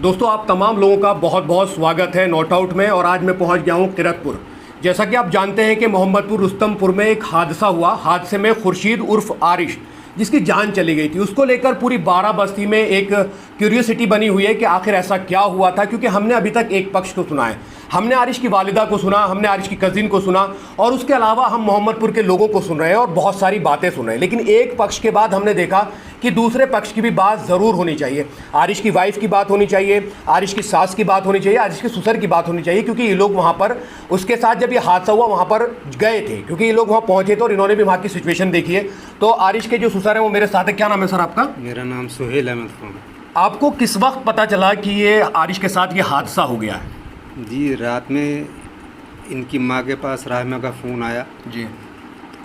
दोस्तों आप तमाम लोगों का बहुत बहुत स्वागत है नॉट आउट में। और आज मैं पहुंच गया हूं किरतपुर। जैसा कि आप जानते हैं कि मोहम्मदपुर रुस्तमपुर में एक हादसा हुआ। हादसे में खुर्शीद उर्फ आरिश जिसकी जान चली गई थी, उसको लेकर पूरी बारा बस्ती में एक क्यूरियोसिटी बनी हुई है कि आखिर ऐसा क्या हुआ था। क्योंकि हमने अभी तक एक पक्ष को सुना है, हमने आरिश की वालिदा को सुना, हमने आरिश की कज़िन को सुना और उसके अलावा हम मोहम्मदपुर के लोगों को सुन रहे हैं और बहुत सारी बातें सुन रहे हैं। लेकिन एक पक्ष के बाद हमने देखा कि दूसरे पक्ष की भी बात ज़रूर होनी चाहिए। आरिश की वाइफ की बात होनी चाहिए, आरिश की सास की बात होनी चाहिए, आरिश के ससुर की बात होनी चाहिए। क्योंकि ये लोग वहाँ पर उसके साथ जब ये हादसा हुआ वहाँ पर गए थे, क्योंकि ये लोग वहाँ पहुँचे थे और इन्होंने भी वहाँ की सिचुएशन देखी है। तो आरिश के जो ससुर हैं वो मेरे साथ है। क्या नाम है सर आपका? मेरा नाम सुहेल अहमद खान। आपको किस वक्त पता चला कि ये आरिश के साथ ये हादसा हो गया है? जी, रात में इनकी माँ के पास राहिमा का फ़ोन आया जी।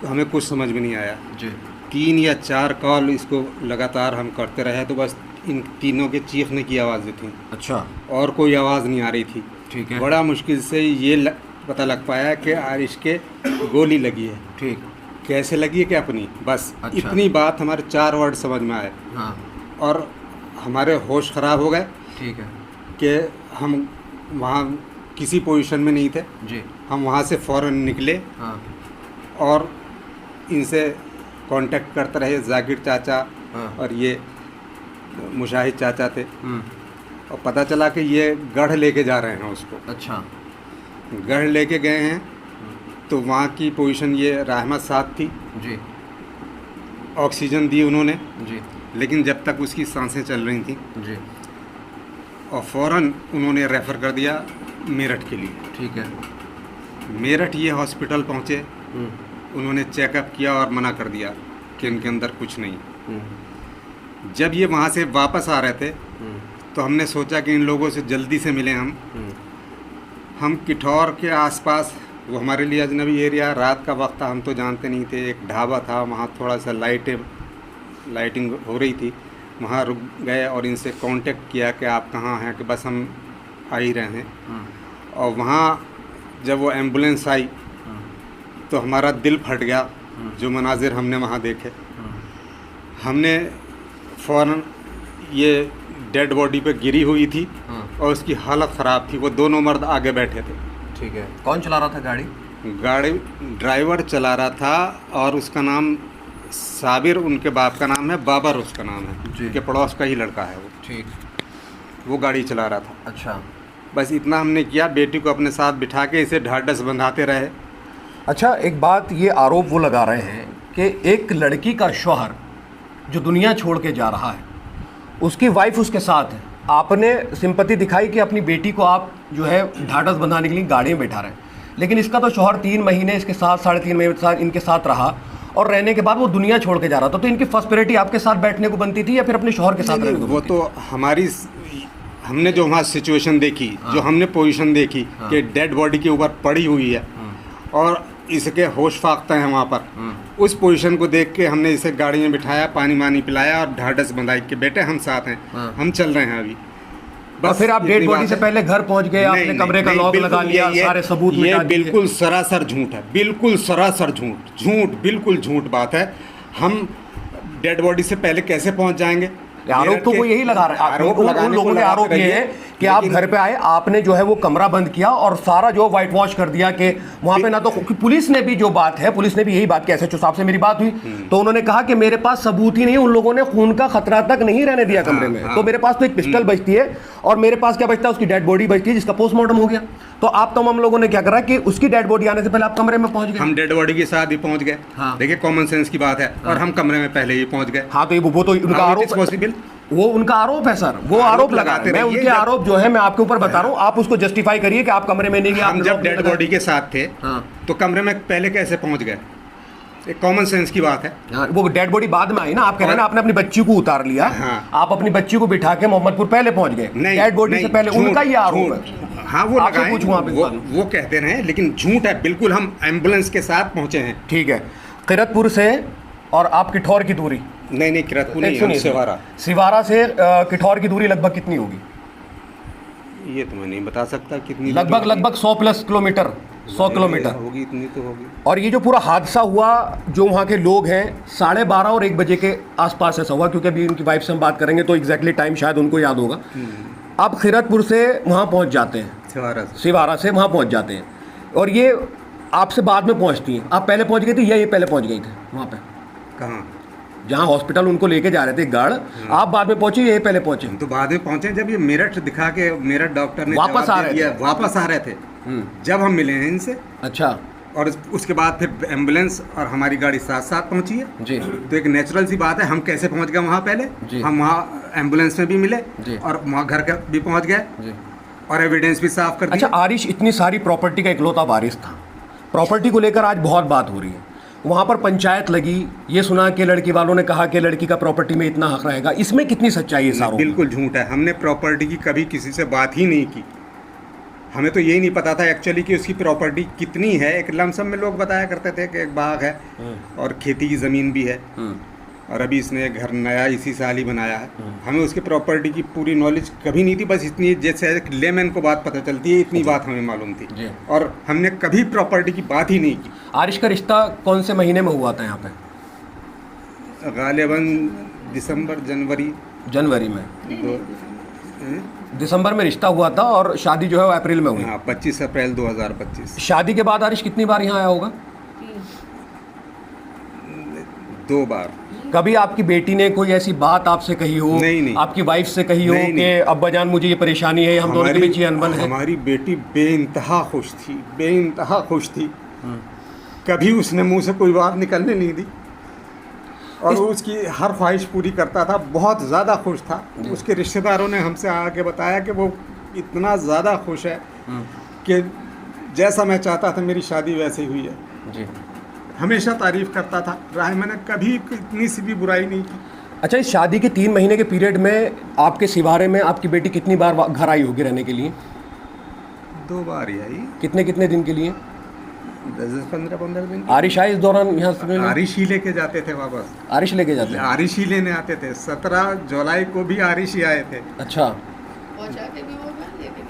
हमें कुछ समझ में नहीं आया जी। 3 या 4 कॉल इसको लगातार हम करते रहे तो बस इन तीनों के चीखने की आवाज़ें थी। अच्छा। और कोई आवाज़ नहीं आ रही थी। ठीक है। बड़ा मुश्किल से ये पता लग पाया कि आरिश के गोली लगी है। ठीक। कैसे लगी है कि अपनी, बस अच्छा। इतनी बात हमारे 4 वर्ड समझ में आए। हाँ। और हमारे होश ख़राब हो गए। ठीक है। कि हम वहाँ किसी पोजीशन में नहीं थे। जी। हम वहाँ से फ़ौरन निकले। हाँ। और इनसे कांटेक्ट करते रहे, जाकिर चाचा। हाँ। और ये मुशाहिद चाचा थे। और पता चला कि ये गढ़ लेके जा रहे हैं उसको। अच्छा। गढ़ लेके गए हैं तो वहाँ की पोजीशन ये रहमत साथ थी। जी। ऑक्सीजन दी उन्होंने, जी। लेकिन जब तक उसकी सांसें चल रही थी जी। और फ़ौरन उन्होंने रेफ़र कर दिया मेरठ के लिए। ठीक है। मेरठ ये हॉस्पिटल पहुँचे, उन्होंने चेकअप किया और मना कर दिया कि इनके अंदर कुछ नहीं। जब ये वहाँ से वापस आ रहे थे तो हमने सोचा कि इन लोगों से जल्दी से मिलें हम किठौर के आसपास, वो हमारे लिए अजनबी एरिया, रात का वक्त था, हम तो जानते नहीं थे। एक ढाबा था वहाँ, थोड़ा सा लाइटिंग हो रही थी, वहाँ रुक गए और इनसे कांटेक्ट किया कि आप कहाँ हैं, कि बस हम आ ही रहे हैं। और वहाँ जब वो एम्बुलेंस आई तो हमारा दिल फट गया जो मनाजिर हमने वहाँ देखे। हमने फ़ौरन, ये डेड बॉडी पे गिरी हुई थी और उसकी हालत ख़राब थी। वो दोनों मर्द आगे बैठे थे। ठीक है। कौन चला रहा था गाड़ी? गाड़ी ड्राइवर चला रहा था और उसका नाम साबिर, उनके बाप का नाम है, बाबर उसका नाम है, उनके पड़ोस का ही लड़का है वो। ठीक। वो गाड़ी चला रहा था। अच्छा। बस इतना हमने किया, बेटी को अपने साथ बिठा के इसे ढाढ़स बंधाते रहे। अच्छा, एक बात ये आरोप वो लगा रहे हैं कि एक लड़की का शौहर जो दुनिया छोड़ के जा रहा है, उसकी वाइफ उसके साथ है, आपने सिंपैथी दिखाई कि अपनी बेटी को आप जो है ढाढ़स बंधाने के लिए गाड़ी में बैठा रहे हैं। लेकिन इसका तो शौहर 3 महीने इसके साथ, 3.5 महीने इनके साथ रहा और रहने के बाद वो दुनिया छोड़ के जा रहा था। तो इनकी फर्स्ट प्रायोरिटी आपके साथ बैठने को बनती थी या फिर अपने शौहर के साथ रहने को? वो तो हमने जो वहाँ सिचुएशन देखी, जो हमने पोजीशन देखी कि डेड बॉडी के ऊपर पड़ी हुई है और इसके होश फाख्ता हैं वहाँ पर, उस पोजीशन को देख के हमने इसे गाड़ी में बिठाया, पानी वानी पिलाया और ढाढ़स बंधाई के बेटे हम साथ हैं, हम चल रहे हैं अभी। बस फिर आप डेड बॉडी से पहले घर पहुंच गए, आपने कमरे का लॉक लगा लिया, सारे सबूत मिटा दिए। बिल्कुल सरासर झूठ है, बिल्कुल सरासर झूठ, बिल्कुल झूठ बात है। हम डेड बॉडी से पहले कैसे पहुंच जाएंगे? आरोप तो वो यही लगा रहे हैं। उन लोगों ने आरोप ये है कि आप घर पे आए, आपने जो है वो कमरा बंद किया और सारा जो व्हाइट वॉश कर दिया कि वहां पे ना तो पुलिस ने भी जो बात है, पुलिस ने भी यही बात की। एसएचओ साहब से मेरी बात हुई तो उन्होंने कहा कि मेरे पास सबूत ही नहीं, उन लोगों ने खून का खतरा तक नहीं रहने दिया कमरे में। तो मेरे पास तो एक पिस्टल बचती है और मेरे पास क्या बचता है, उसकी डेड बॉडी बचती है जिसका पोस्टमार्टम हो गया। तो आप तमाम लोगों ने क्या करा कि उसकी डेड बॉडी आने से पहले आप कमरे में पहुंच गए। हम डेड बॉडी के साथ ही पहुंच गए। देखिए कॉमन सेंस की बात है। और हम कमरे में पहले ही पहुंच गए। हाँ, तो वो तो उनका आरोप, पॉसिबल, वो उनका आरोप है सर, वो आरोप लगाते हैं। उनके आरोप जो है मैं आपके ऊपर बता रहा हूँ, आप उसको जस्टिफाई करिए कि आप कमरे में नहीं गए। हम जब डेड बॉडी के साथ थे तो कमरे में पहले कैसे पहुंच गए? एक कॉमन सेंस की बात है। वो डेड बॉडी बाद में आई ना, आप कह रहे हैं ना आपने अपनी बच्ची को उतार लिया। आप अपनी बच्ची को बिठा के मोहम्मदपुर पहले पहुंच गए, डेड बॉडी से पहले। उनका ये आरोप है। हाँ, वो लगाए, वो कहते रहे, लेकिन झूठ है बिल्कुल। हम एम्बुलेंस के साथ पहुंचे हैं। ठीक है। किरतपुर से और आप किठौर की दूरी? नहीं, किरतपुर नहीं, सिवारा से किठौर की दूरी लगभग कितनी होगी? ये तो मैं नहीं बता सकता कितनी। लगभग 100+ किलोमीटर, 100 किलोमीटर होगी, इतनी तो होगी। और ये जो पूरा हादसा हुआ, जो वहाँ के लोग हैं, 12:30 और 1 बजे के आसपास ऐसा हुआ, क्योंकि अभी उनकी वाइफ से हम बात करेंगे तो एग्जैक्टली टाइम शायद उनको याद होगा। आप खिरतपुर से वहाँ पहुँच जाते हैं, सिवारा से वहाँ पहुँच जाते हैं, और ये आपसे बाद में पहुँचती हैं। आप पहले पहुँच गए थे या ये पहले पहुँच गई थे वहाँ पे? कहाँ? जहाँ हॉस्पिटल उनको लेके जा रहे थे गढ़, आप बाद में पहुँचे या ये पहले पहुँचे? हम तो बाद में पहुंचे, जब ये मेरठ दिखा के मेरठ डॉक्टर ने वापस आ रहे थे जब हम मिले हैं इनसे। अच्छा। और उसके बाद फिर एम्बुलेंस और हमारी गाड़ी साथ साथ पहुंची है जी। तो एक नेचुरल सी बात है, हम कैसे पहुंच गए वहाँ पहले जी। हम वहाँ एम्बुलेंस में भी मिले जी। और वहाँ घर का भी पहुँच गए जी। और एविडेंस भी साफ कर दिया। अच्छा, आरिश इतनी सारी प्रॉपर्टी का इकलौता वारिस था, प्रॉपर्टी को लेकर आज बहुत बात हो रही है, वहाँ पर पंचायत लगी, ये सुना कि लड़की वालों ने कहा कि लड़की का प्रॉपर्टी में इतना हक रहेगा, इसमें कितनी सच्चाई है? सारों बिल्कुल झूठ है, हमने प्रॉपर्टी की कभी किसी से बात ही नहीं की। हमें तो यही नहीं पता था एक्चुअली कि उसकी प्रॉपर्टी कितनी है। एक लमसम में लोग बताया करते थे कि एक बाग है और खेती की ज़मीन भी है, और अभी इसने एक घर नया इसी साल ही बनाया है। हमें उसकी प्रॉपर्टी की पूरी नॉलेज कभी नहीं थी, बस इतनी जैसे एक लेमैन को बात पता चलती है इतनी बात हमें मालूम थी, और हमने कभी प्रॉपर्टी की बात ही नहीं की। आरिश का रिश्ता कौन से महीने में हुआ था यहाँ पे? गालिबन दिसंबर जनवरी में, दिसंबर में रिश्ता हुआ था और शादी जो है वो अप्रैल में हुई। 25 अप्रैल 2025। शादी के बाद आरिश कितनी बार यहाँ आया होगा? 2 बार। कभी आपकी बेटी ने कोई ऐसी बात आपसे कही हो? नहीं। आपकी वाइफ से कही हो कि अब्बा जान मुझे ये परेशानी है, हम दोनों के बीच ये अनबन है? हमारी बेटी बेइंतहा खुश थी, कभी उसने मुंह से कोई बात निकलने नहीं दी, और उसकी हर ख्वाहिश पूरी करता था, बहुत ज़्यादा खुश था। उसके रिश्तेदारों ने हमसे आके बताया कि वो इतना ज़्यादा खुश है कि जैसा मैं चाहता था मेरी शादी वैसे ही हुई है जी। हमेशा तारीफ़ करता था, राय मैंने कभी इतनी सी भी बुराई नहीं की। अच्छा, इस शादी के 3 महीने के पीरियड में आपके सिवारे में आपकी बेटी कितनी बार घर आई होगी रहने के लिए? 2 बार ही आई। कितने दिन के लिए? 10-15 दिन। आरिश आए इस दौरान यहाँ से? आरिश ही लेके जाते थे वापस। आरिश लेके जाते? आरिश ही लेने आते थे। 17 जुलाई को भी आरिश ही आए थे। अच्छा।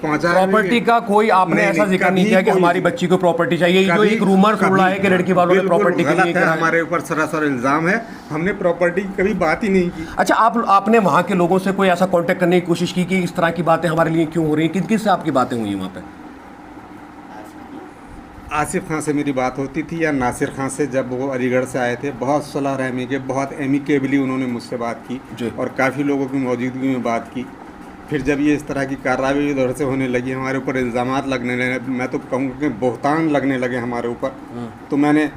पहुंचा प्रॉपर्टी का कोई आपने ऐसा जिक्र नहीं किया कि हमारी बच्ची को प्रॉपर्टी चाहिए? जो एक रूमर उड़ रहा है कि लड़की वालों ने प्रॉपर्टी के लिए हमारे ऊपर सरासर इल्जाम है, हमने प्रॉपर्टी की कभी बात ही नहीं की। अच्छा, आपने वहाँ के लोगों से कोई ऐसा कांटेक्ट करने की कोशिश की कि इस तरह की बातें हमारे लिए क्यों हो रही हैं? किस से आपकी बातें हुई वहाँ पे? आसिफ खान से मेरी बात होती थी, या नासिर खान से, जब वो अलीगढ़ से आए थे। बहुत सुलह रहमी के, बहुत एमिकेबली उन्होंने मुझसे बात की और काफ़ी लोगों की मौजूदगी में बात की। फिर जब ये इस तरह की कार्रवाई उधर से होने लगी, हमारे ऊपर इल्ज़ामात लगने लगे, मैं तो कहूँगा कि बहतान लगने लगे हमारे ऊपर, तो मैंने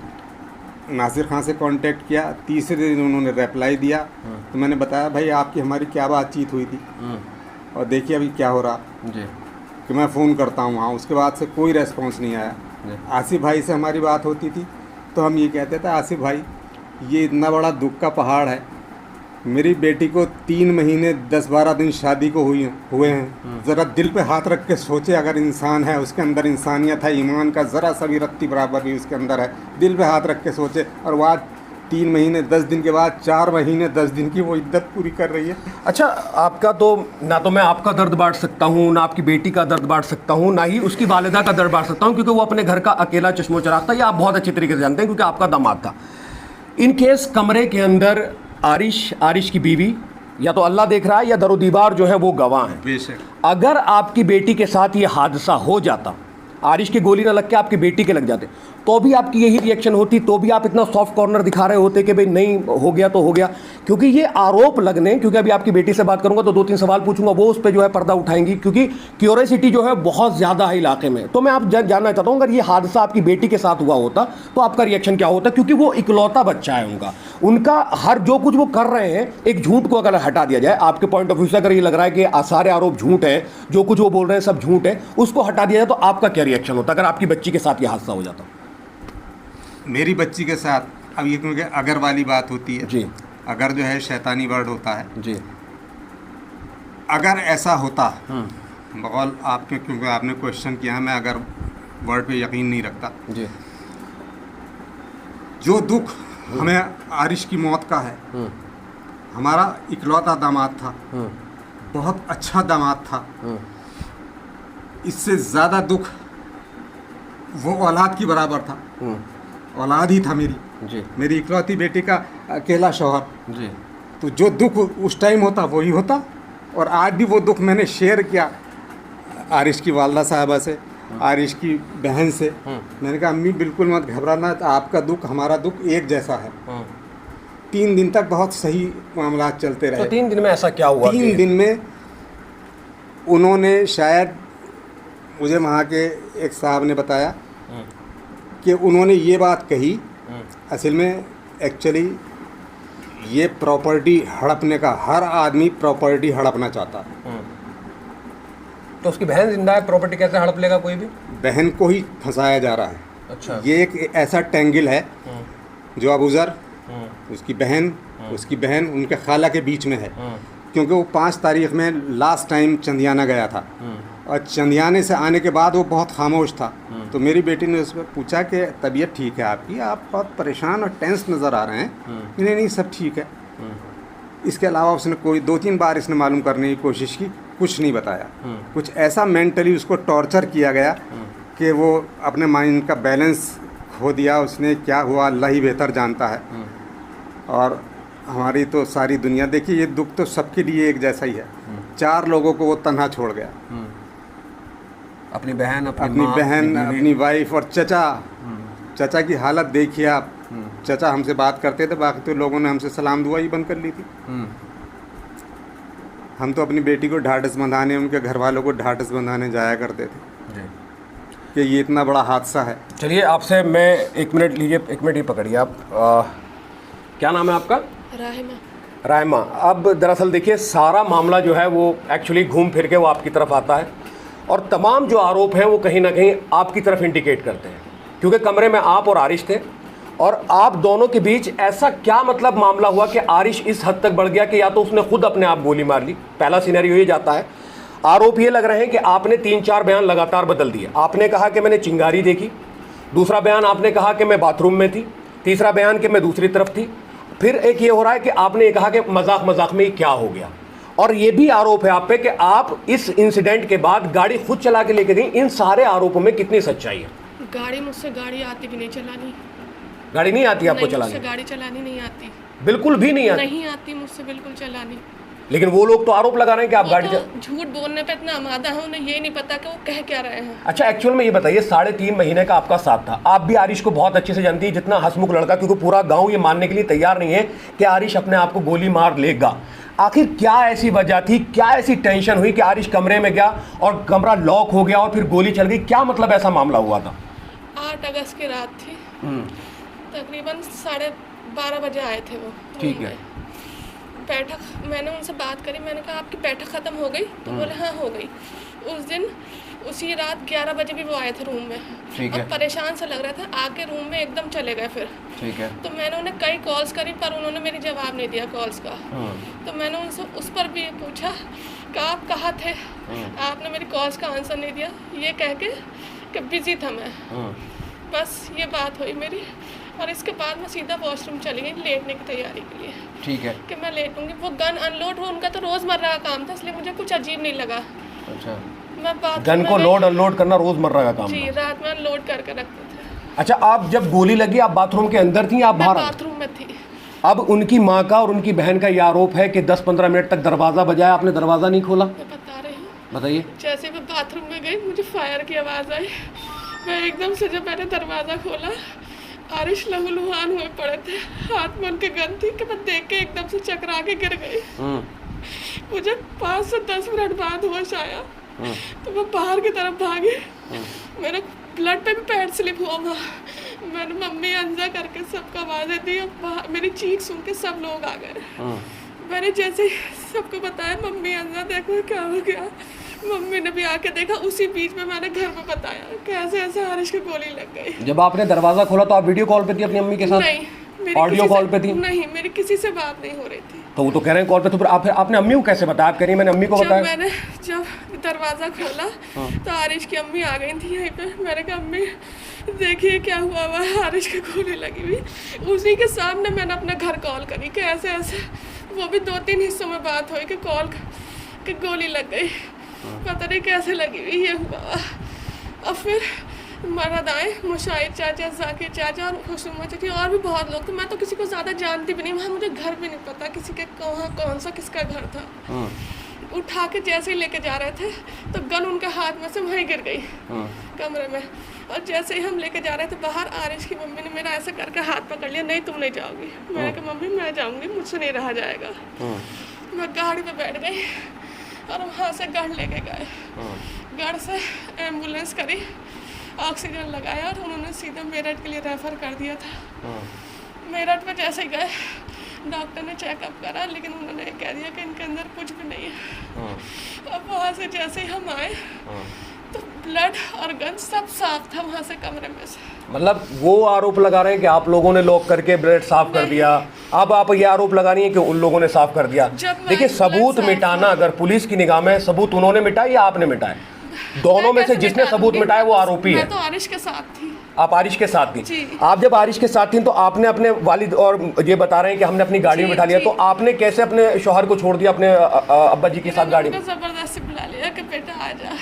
नासिर खान से कांटेक्ट किया। तीसरे दिन उन्होंने रिप्लाई दिया, तो मैंने बताया भाई आपकी हमारी क्या बातचीत हुई थी और देखिए अभी क्या हो रहा जी, कि मैं फ़ोन करता हूँ वहाँ। उसके बाद से कोई रेस्पॉन्स नहीं आया। आसिफ भाई से हमारी बात होती थी तो हम ये कहते थे, आसिफ भाई ये इतना बड़ा दुख का पहाड़ है, मेरी बेटी को 3 महीने 10-12 दिन शादी को हुए हैं। ज़रा दिल पे हाथ रख के सोचे, अगर इंसान है उसके अंदर इंसानियत है, ईमान का ज़रा सा भी रत्ती बराबर भी उसके अंदर है, दिल पे हाथ रख के सोचे। और वह 3 महीने 10 दिन के बाद 4 महीने 10 दिन की वो इद्दत पूरी कर रही है। अच्छा, आपका तो ना तो मैं आपका दर्द बांट सकता हूँ, ना आपकी बेटी का दर्द बांट सकता हूँ, ना ही उसकी वालिदा का दर्द बांट सकता हूँ, क्योंकि वो अपने घर का अकेला चश्मो चिराग था। ये आप बहुत अच्छे तरीके से जानते हैं क्योंकि आपका दामाद था। इन केस कमरे के अंदर आरिश की बीवी या तो अल्लाह देख रहा है या दरो दीवार जो है वो गवाह है। बेशक अगर आपकी बेटी के साथ ये हादसा हो जाता, आरिश की गोली ना लग के आपकी बेटी के लग जाते, तो भी आपकी यही रिएक्शन होती, तो भी आप इतना सॉफ्ट कॉर्नर दिखा रहे होते कि भाई नहीं हो गया तो हो गया। क्योंकि ये आरोप लगने, क्योंकि अभी आपकी बेटी से बात करूंगा तो 2-3 सवाल पूछूंगा, वो उस पर जो है पर्दा उठाएंगी, क्योंकि क्यूरियोसिटी जो है बहुत ज़्यादा है इलाके में। तो मैं आप जानना चाहता हूँ, अगर ये हादसा आपकी बेटी के साथ हुआ होता तो आपका रिएक्शन क्या होता? क्योंकि वो इकलौता बच्चा है उनका हर जो कुछ वो कर रहे हैं, एक झूठ को अगर हटा दिया जाए, आपके पॉइंट ऑफ व्यू से अगर ये लग रहा है कि सारे आरोप झूठ है, जो कुछ वो बोल रहे हैं सब झूठ है, उसको हटा दिया जाए तो आपका क्या रिएक्शन होता अगर आपकी बच्ची के साथ ये हादसा हो जाता? मेरी बच्ची के साथ, अब ये क्योंकि अगर वाली बात होती है जी, अगर जो है शैतानी वर्ड होता है जी, अगर ऐसा होता, बकौल आपके, क्योंकि आपने क्वेश्चन किया, मैं अगर वर्ड पे यकीन नहीं रखता जी। जो दुख हमें आरिश की मौत का है, हमारा इकलौता दामाद था, बहुत अच्छा दामाद था, इससे ज़्यादा दुख वो औलाद की बराबर था, औलाद ही था मेरी जी, मेरी इकलौती बेटी का अकेला शौहर जी। तो जो दुख उस टाइम होता वही होता और आज भी वो दुख मैंने शेयर किया आरिश की वालदा साहबा से, आरिश की बहन से। मैंने कहा अम्मी बिल्कुल मत घबराना, आपका दुख हमारा दुख एक जैसा है। 3 दिन तक बहुत सही मामला चलते रहे। तो 3 दिन में ऐसा क्या हुआ? 3 दिन में उन्होंने शायद, मुझे वहाँ के एक साहब ने बताया कि उन्होंने ये बात कही, असल में एक्चुअली ये प्रॉपर्टी हड़पने का, हर आदमी प्रॉपर्टी हड़पना चाहता है। तो उसकी बहन जिंदा है, प्रॉपर्टी कैसे हड़प लेगा कोई भी? बहन को ही फंसाया जा रहा है। अच्छा। ये एक ऐसा टेंगल है जो अबूज़र, उसकी बहन उनके खाला के बीच में है, क्योंकि वो 5 तारीख में लास्ट टाइम चंदियाना गया था और चंदियाने से आने के बाद वो बहुत खामोश था। तो मेरी बेटी ने उसमें पूछा कि तबीयत ठीक है आपकी, आप बहुत परेशान और टेंस नज़र आ रहे हैं। नहीं सब ठीक है। इसके अलावा उसने कोई 2-3 बार इसने मालूम करने की कोशिश की, कुछ नहीं बताया। कुछ ऐसा मेंटली उसको टॉर्चर किया गया कि वो अपने माइंड का बैलेंस खो दिया उसने। क्या हुआ अल्लाह ही बेहतर जानता है। और हमारी तो सारी दुनिया, देखिए ये दुख तो सबके लिए एक जैसा ही है। 4 लोगों को वो तन्हा छोड़ गया, अपनी बहन, अपनी वाइफ और चचा की हालत देखिए आप। चचा हमसे बात करते थे, बाकी तो लोगों ने हमसे सलाम दुआ ही बंद कर ली थी। हम तो अपनी बेटी को ढाढ़स बंधाने, उनके घर वालों को ढाढ़स बंधाने जाया करते थे कि ये इतना बड़ा हादसा है। चलिए आपसे मैं 1 मिनट लीजिए, 1 मिनट ही पकड़िए आप। क्या नाम है आपका? राहिमा। अब दरअसल देखिए सारा मामला जो है वो एक्चुअली घूम फिर के वो आपकी तरफ आता है और तमाम जो आरोप हैं वो कहीं ना कहीं आपकी तरफ इंडिकेट करते हैं, क्योंकि कमरे में आप और आरिश थे और आप दोनों के बीच ऐसा क्या मतलब मामला हुआ कि आरिश इस हद तक बढ़ गया कि या तो उसने खुद अपने आप गोली मार ली। पहला सिनेरियो ये जाता है। आरोप ये लग रहे हैं कि आपने 3-4 बयान लगातार बदल दिए। आपने कहा कि मैंने चिंगारी देखी, दूसरा बयान आपने कहा कि मैं बाथरूम में थी, तीसरा बयान कि मैं दूसरी तरफ थी, फिर एक ये हो रहा है कि आपने ये कहा कि मजाक में क्या हो गया। और ये भी आरोप है आप पे कि आप इस इंसिडेंट के बाद गाड़ी खुद चला के लेके गई। इन सारे आरोपों में कितनी सच्चाई है? मुझसे गाड़ी आती भी नहीं चलानी। गाड़ी नहीं आती आपको चलानी? मुझसे गाड़ी चलानी नहीं आती, बिल्कुल भी नहीं आती? नहीं आती मुझसे बिल्कुल चलानी। लेकिन वो लोग तो आरोप लगा रहे हैं कि आप गाड़ी झूठ बोलने पे इतना आमादा है, उन्हें ये नहीं पता कि वो कह क्या रहे हैं। अच्छा, एक्चुअल में ये बताइए, 3.5 महीने का आपका साथ था। आप भी आरिश को बहुत अच्छे से जानती है, जितना हंसमुख लड़का, क्योंकि पूरा गांव ये मानने के लिए तैयार नहीं है कि आरिश अपने आप को गोली मार लेगा। आखिर क्या ऐसी वजह थी, क्या ऐसी टेंशन हुई कि आरिश कमरे में गया और कमरा लॉक हो गया और फिर गोली चल गई? क्या मतलब ऐसा मामला हुआ था? 8 अगस्त की रात थी, तकरीबन 12:30 बजे आए थे वो। ठीक है। बैठक, मैंने उनसे बात करी, मैंने कहा आपकी बैठक ख़त्म हो गई? तो बोले हाँ हो गई। उस दिन उसी रात 11 बजे भी वो आए थे रूम में। ठीक है। और परेशान सा लग रहा था, आके रूम में एकदम चले गए फिर। ठीक है। तो मैंने उन्हें कई कॉल्स करी पर उन्होंने मेरी जवाब नहीं दिया कॉल्स का। तो मैंने उनसे उस पर भी पूछा कि आप कहाँ थे, आपने मेरी कॉल्स का आंसर नहीं दिया, ये कह के कि बिजी था मैं। बस ये बात हुई मेरी, और इसके बाद मैं सीधा वॉशरूम चली गई लेटने की तैयारी के लिए। ठीक है। कि मैं लेटूंगी। वो गन अनलोड हो, उनका तो रोज़मर्रा का काम था, इसलिए मुझे कुछ अजीब नहीं लगा। अच्छा। मैं गन को लोड अनलोड करना रोजमर्रा का काम जी, था? रात में अनलोड करके रखते थे। अच्छा, आप जब गोली लगी आप बाथरूम के अंदर थी, आप बाहर? बाथरूम में थी। अब उनकी माँ का और उनकी बहन का ये आरोप है कि 10-15 मिनट तक दरवाज़ा बजाया, आपने दरवाज़ा नहीं खोला। मैं बता रही हूँ, बताइए। जैसे मैं बाथरूम में गई मुझे फायर की आवाज़ आई। मैं एकदम से जब मैंने दरवाज़ा खोला, आरिश लहूलुहान हुए पड़े थे, हाथ में उनके गन थी कि मैं देख के एकदम से चकरा के गिर गई। मुझे 5 से 10 मिनट बाद होश आया तो मैं बाहर की तरफ भागी। मेरे ब्लड पे भी पैर स्लिप हुआ था। मैंने मम्मी अंजा करके सबको आवाज़ें दी और मेरी चीख सुन के सब लोग आ गए। मैंने जैसे सबको बताया मम्मी अंजा देखो क्या हो गया, मम्मी ने भी आके देखा। उसी बीच में मैंने घर में बताया कैसे ऐसे आरिश की गोली लग गई। जब आपने दरवाज़ा खोला तो आप वीडियो कॉल पे थी अपनी अम्मी के साथ? नहीं, ऑडियो कॉल पे थी? नहीं, मेरी किसी से बात नहीं हो रही थी। तो वो तो कह रहे हैं कॉल पे, तो फिर आपने अम्मी को कैसे बताया? आप कह रही मैंने अम्मी को बताया? मैंने जब दरवाज़ा खोला तो आरिश की अम्मी आ गई थी यहीं पे। मैंने कहा अम्मी देखिए क्या हुआ हुआ है, आरिश की गोली लगी हुई। उसी के सामने मैंने अपने घर कॉल करी कि ऐसे ऐसे, वो भी 2-3 हिस्सों में बात हुई कि कॉल कि गोली लग गई, पता नहीं कैसे लगी हुई, ये हुआ। और फिर मरद आए, मुशाहिद चाचा, जाकिर चाचा और खुशनुमा चाची और भी बहुत लोग थे। मैं तो किसी को ज़्यादा जानती भी नहीं, वहाँ मुझे घर भी नहीं पता किसी के कहाँ कौन सा किसका घर था। उठा के जैसे ही लेके जा रहे थे तो गन उनके हाथ में से वहीं गिर गई कमरे में। और जैसे ही हम लेके जा रहे थे बाहर, आरिश की मम्मी ने मेरा ऐसे करके हाथ पकड़ लिया, नहीं तुम नहीं जाओगी। मैंने कहा मम्मी मैं जाऊंगी, मुझसे नहीं रहा जाएगा। मैं गाड़ी पे बैठ गई और वहाँ से गढ़ लेके गए। गढ़ से एम्बुलेंस करी, ऑक्सीजन लगाया और उन्होंने सीधा मेरठ के लिए रेफ़र कर दिया था। मेरठ में जैसे ही गए डॉक्टर ने चेकअप करा, लेकिन उन्होंने कह दिया कि इनके अंदर कुछ भी नहीं है। अब वहाँ से जैसे ही हम आए तो ब्लड और गन सब साफ था वहाँ से कमरे में से। मतलब वो आरोप लगा रहे हैं कि आप लोगों ने लॉक करके ब्लड साफ कर दिया, अब आप ये आरोप लगा रही हैं कि उन लोगों ने साफ कर दिया। देखिए सबूत मिटाना अगर पुलिस की निगाह में सबूत उन्होंने मिटाए या आपने मिटाए, दोनों में से जिसने सबूत मिटाया वो आरोपी है। मैं तो आरिश के साथ थी। आप आरिश के साथ थी। आप जब आरिश के साथ थी तो आपने अपने वालिद, और ये बता रहे हैं कि हमने अपनी गाड़ी में बिठा लिया, तो आपने कैसे अपने शौहर को छोड़ दिया अपने अब्बा जी के साथ गाड़ी में? जबरदस्ती बुला लिया कि बेटा आ जा,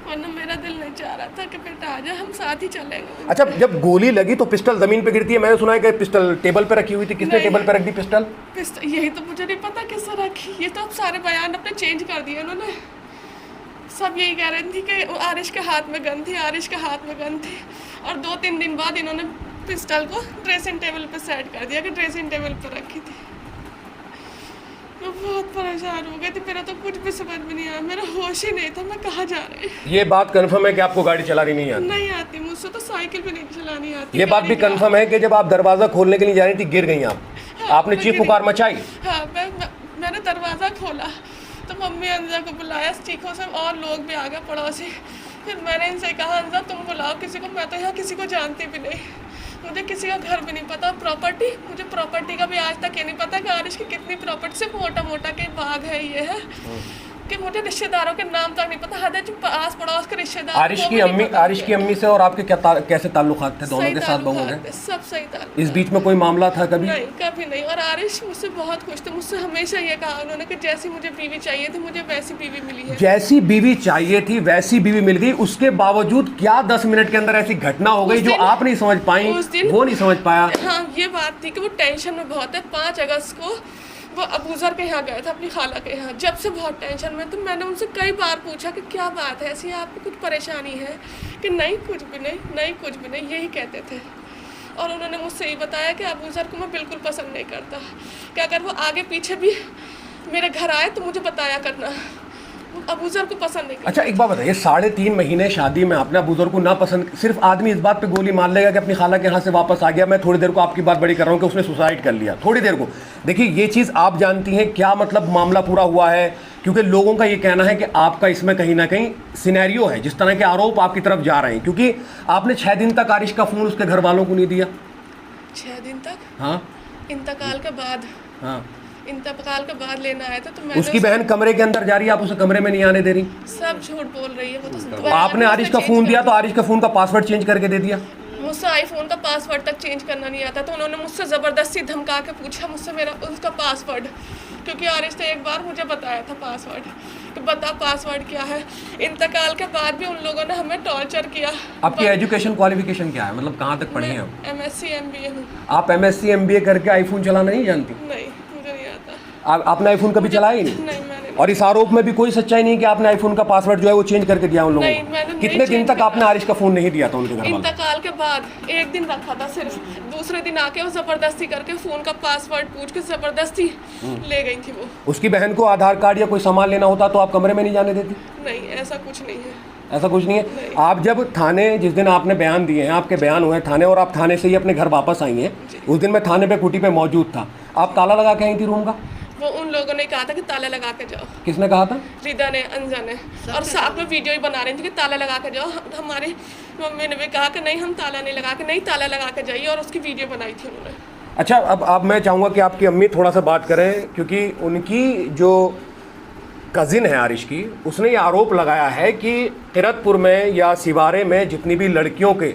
वरना मेरा दिल नहीं चाह रहा था कि बेटा आ जा, हम साथ ही चलेंगे। अच्छा, जब गोली लगी तो पिस्टल जमीन पे गिरती है, मैंने सुना है कि पिस्टल टेबल पे रखी हुई थी, किसने टेबल पे रख दी पिस्टल? यही तो मुझे नहीं पता किसने रखी, ये तो अब सारे बयान अपने चेंज कर दिए उन्होंने। सब यही कह रही थी कि आरिश के हाथ में गन थी, आरिश के हाथ में गन थी। और 2-3 दिन बाद इन्होंने पिस्टल को ड्रेसिंग टेबल पे सेट कर दिया कि ड्रेसिंग टेबल पे रखी थी। मैं बहुत परेशान हो गई थी, मेरा तो कुछ भी समझ में नहीं आया, मेरा होश ही नहीं था मैं कहाँ जा रही। ये बात कंफर्म है कि आपको गाड़ी चलानी नहीं आती? नहीं आती, मुझसे तो साइकिल भी नहीं चलानी आती। ये बात भी कंफर्म है कि जब आप दरवाजा खोलने के लिए जा रही थी गिर गई आप? हाँ, आपने चीख पुकार मचाई? हाँ, मैंने दरवाज़ा खोला तो मम्मी अंजा को बुलाया, चीखों से और लोग भी आ गए पड़ोसी। फिर मैंने इनसे कहा अंजा तुम बुलाओ किसी को, मैं तो यहाँ किसी को जानती भी नहीं, मुझे किसी का घर भी नहीं पता। प्रॉपर्टी, मुझे प्रॉपर्टी का भी आज तक ये नहीं पता कि आरिश की कितनी प्रॉपर्टी, सिर्फ मोटा मोटा के बाग है, ये है कि मुझे रिश्तेदारों के नाम तक नहीं पता। हद है जो आस पड़ोस के रिश्तेदार। आरिश की अम्मी से और आपके कैसे ताल्लुकात थे दोनों के साथ? बहुओं के सब सही ताल्लुकात। इस बीच में कोई मामला था कभी? नहीं, कभी नहीं। और आरिश मुझसे बहुत खुश थे, मुझसे हमेशा ये कहा उन्होंने कि जैसी मुझे बीवी चाहिए थी मुझे वैसी बीवी मिली है। जैसी बीवी चाहिए थी वैसी बीवी मिल गई, उसके बावजूद क्या 10 मिनट के अंदर ऐसी घटना हो गई जो आप नहीं समझ पाई, वो नहीं समझ पाया? हाँ, ये बात थी कि वो टेंशन में बहुत है। 5 अगस्त को वो अबूज़र के यहाँ गए थे, अपनी खाला के यहाँ, जब से बहुत टेंशन में। तो मैंने उनसे कई बार पूछा कि क्या बात है, ऐसी आपको कुछ परेशानी है? कि नहीं कुछ भी नहीं, नहीं कुछ भी नहीं, यही कहते थे। और उन्होंने मुझसे ये बताया कि अबूज़र को मैं बिल्कुल पसंद नहीं करता, कि अगर वो आगे पीछे भी मेरे घर आए तो मुझे बताया करना, अबूज़र को पसंद नहीं करता। अच्छा एक बात बताइए, 3.5 महीने शादी में आपने अबूज़र को ना पसंद, सिर्फ आदमी इस बात पे गोली मार लेगा कि अपनी खाला के यहाँ से वापस आ गया। मैं थोड़ी देर को आपकी बात बड़ी कर रहा हूँ कि उसने सुसाइड कर लिया, थोड़ी देर को। देखिए ये चीज़ आप जानती हैं क्या मतलब मामला पूरा हुआ है, क्योंकि लोगों का ये कहना है कि आपका इसमें कहीं ना कहीं सिनेरियो है, जिस तरह के आरोप आपकी तरफ जा रहे हैं, क्योंकि आपने 6 दिन तक आरिश का फ़ोन उसके घर वालों को नहीं दिया। 6 दिन तक? हाँ, इंतकाल के बाद। हाँ, इंतकाल के बाद लेना आया था। तो मैंने उसकी बहन कमरे के अंदर जा रही है, आप उसे कमरे में नहीं आने दे रही। सब झूठ बोल रही है वो तो। आपने आरिश का फ़ोन दिया तो आरिश का फ़ोन का पासवर्ड चेंज करके दे दिया। मुझसे आईफोन का पासवर्ड तक चेंज करना नहीं आता, तो उन्होंने मुझसे ज़बरदस्ती धमका के पूछा मुझसे मेरा उसका पासवर्ड, क्योंकि आरिश ने एक बार मुझे बताया था पासवर्ड, तो बता पासवर्ड क्या है। इंतकाल के बाद भी उन लोगों ने हमें टॉर्चर किया। आपकी एजुकेशन क्वालिफिकेशन क्या है, मतलब कहाँ तक पढ़ी हैं आप? MSc MBA हूँ। आप MSc MBA करके आईफोन चलाना नहीं जानती? नहीं, मुझे नहीं आता। आपने आईफोन कभी चलाया ही नहीं? नहीं, मैंने। और इस आरोप में भी कोई सच्चाई नहीं कि आपने आईफोन का पासवर्ड जो है वो चेंज करके दिया उन लोगों नहीं, को? मैंने नहीं कितने दिन तक आपने आरिश का फ़ोन नहीं दिया था उनके घर वालों? इंतकाल के बाद 1 दिन रखा था सिर्फ, दूसरे दिन आके वो ज़बरदस्ती करके फ़ोन का पासवर्ड पूछ के ज़बरदस्ती ले गई थी वो। उसकी बहन को आधार कार्ड या कोई सामान लेना होता तो आप कमरे में नहीं जाने देती? नहीं, ऐसा कुछ नहीं है। ऐसा कुछ नहीं है। आप जब थाने, जिस दिन आपने बयान दिए हैं, आपके बयान हुए थाने और आप थाने से ही अपने घर वापस आई हैं, उस दिन मैं थाने पे कुटी पे मौजूद था। आप ताला लगा के आई थी रूम का? वो उन लोगों ने कहा था कि ताला लगा के जाओ। किसने कहा था? रिदा ने, अंजा ने, और साथ में वीडियो ही बना रही थी कि ताला लगा के जाओ। हमारी मम्मी ने भी कहा कि नहीं हम ताला नहीं लगा के, नहीं ताला लगा के जाइए, और उसकी वीडियो बनाई थी उन्होंने। अच्छा, अब मैं चाहूँगा कि आपकी अम्मी थोड़ा सा बात करें, क्योंकि उनकी जो कज़िन है आरिश की, उसने ये आरोप लगाया है कि किरतपुर में या सिवारे में जितनी भी लड़कियों के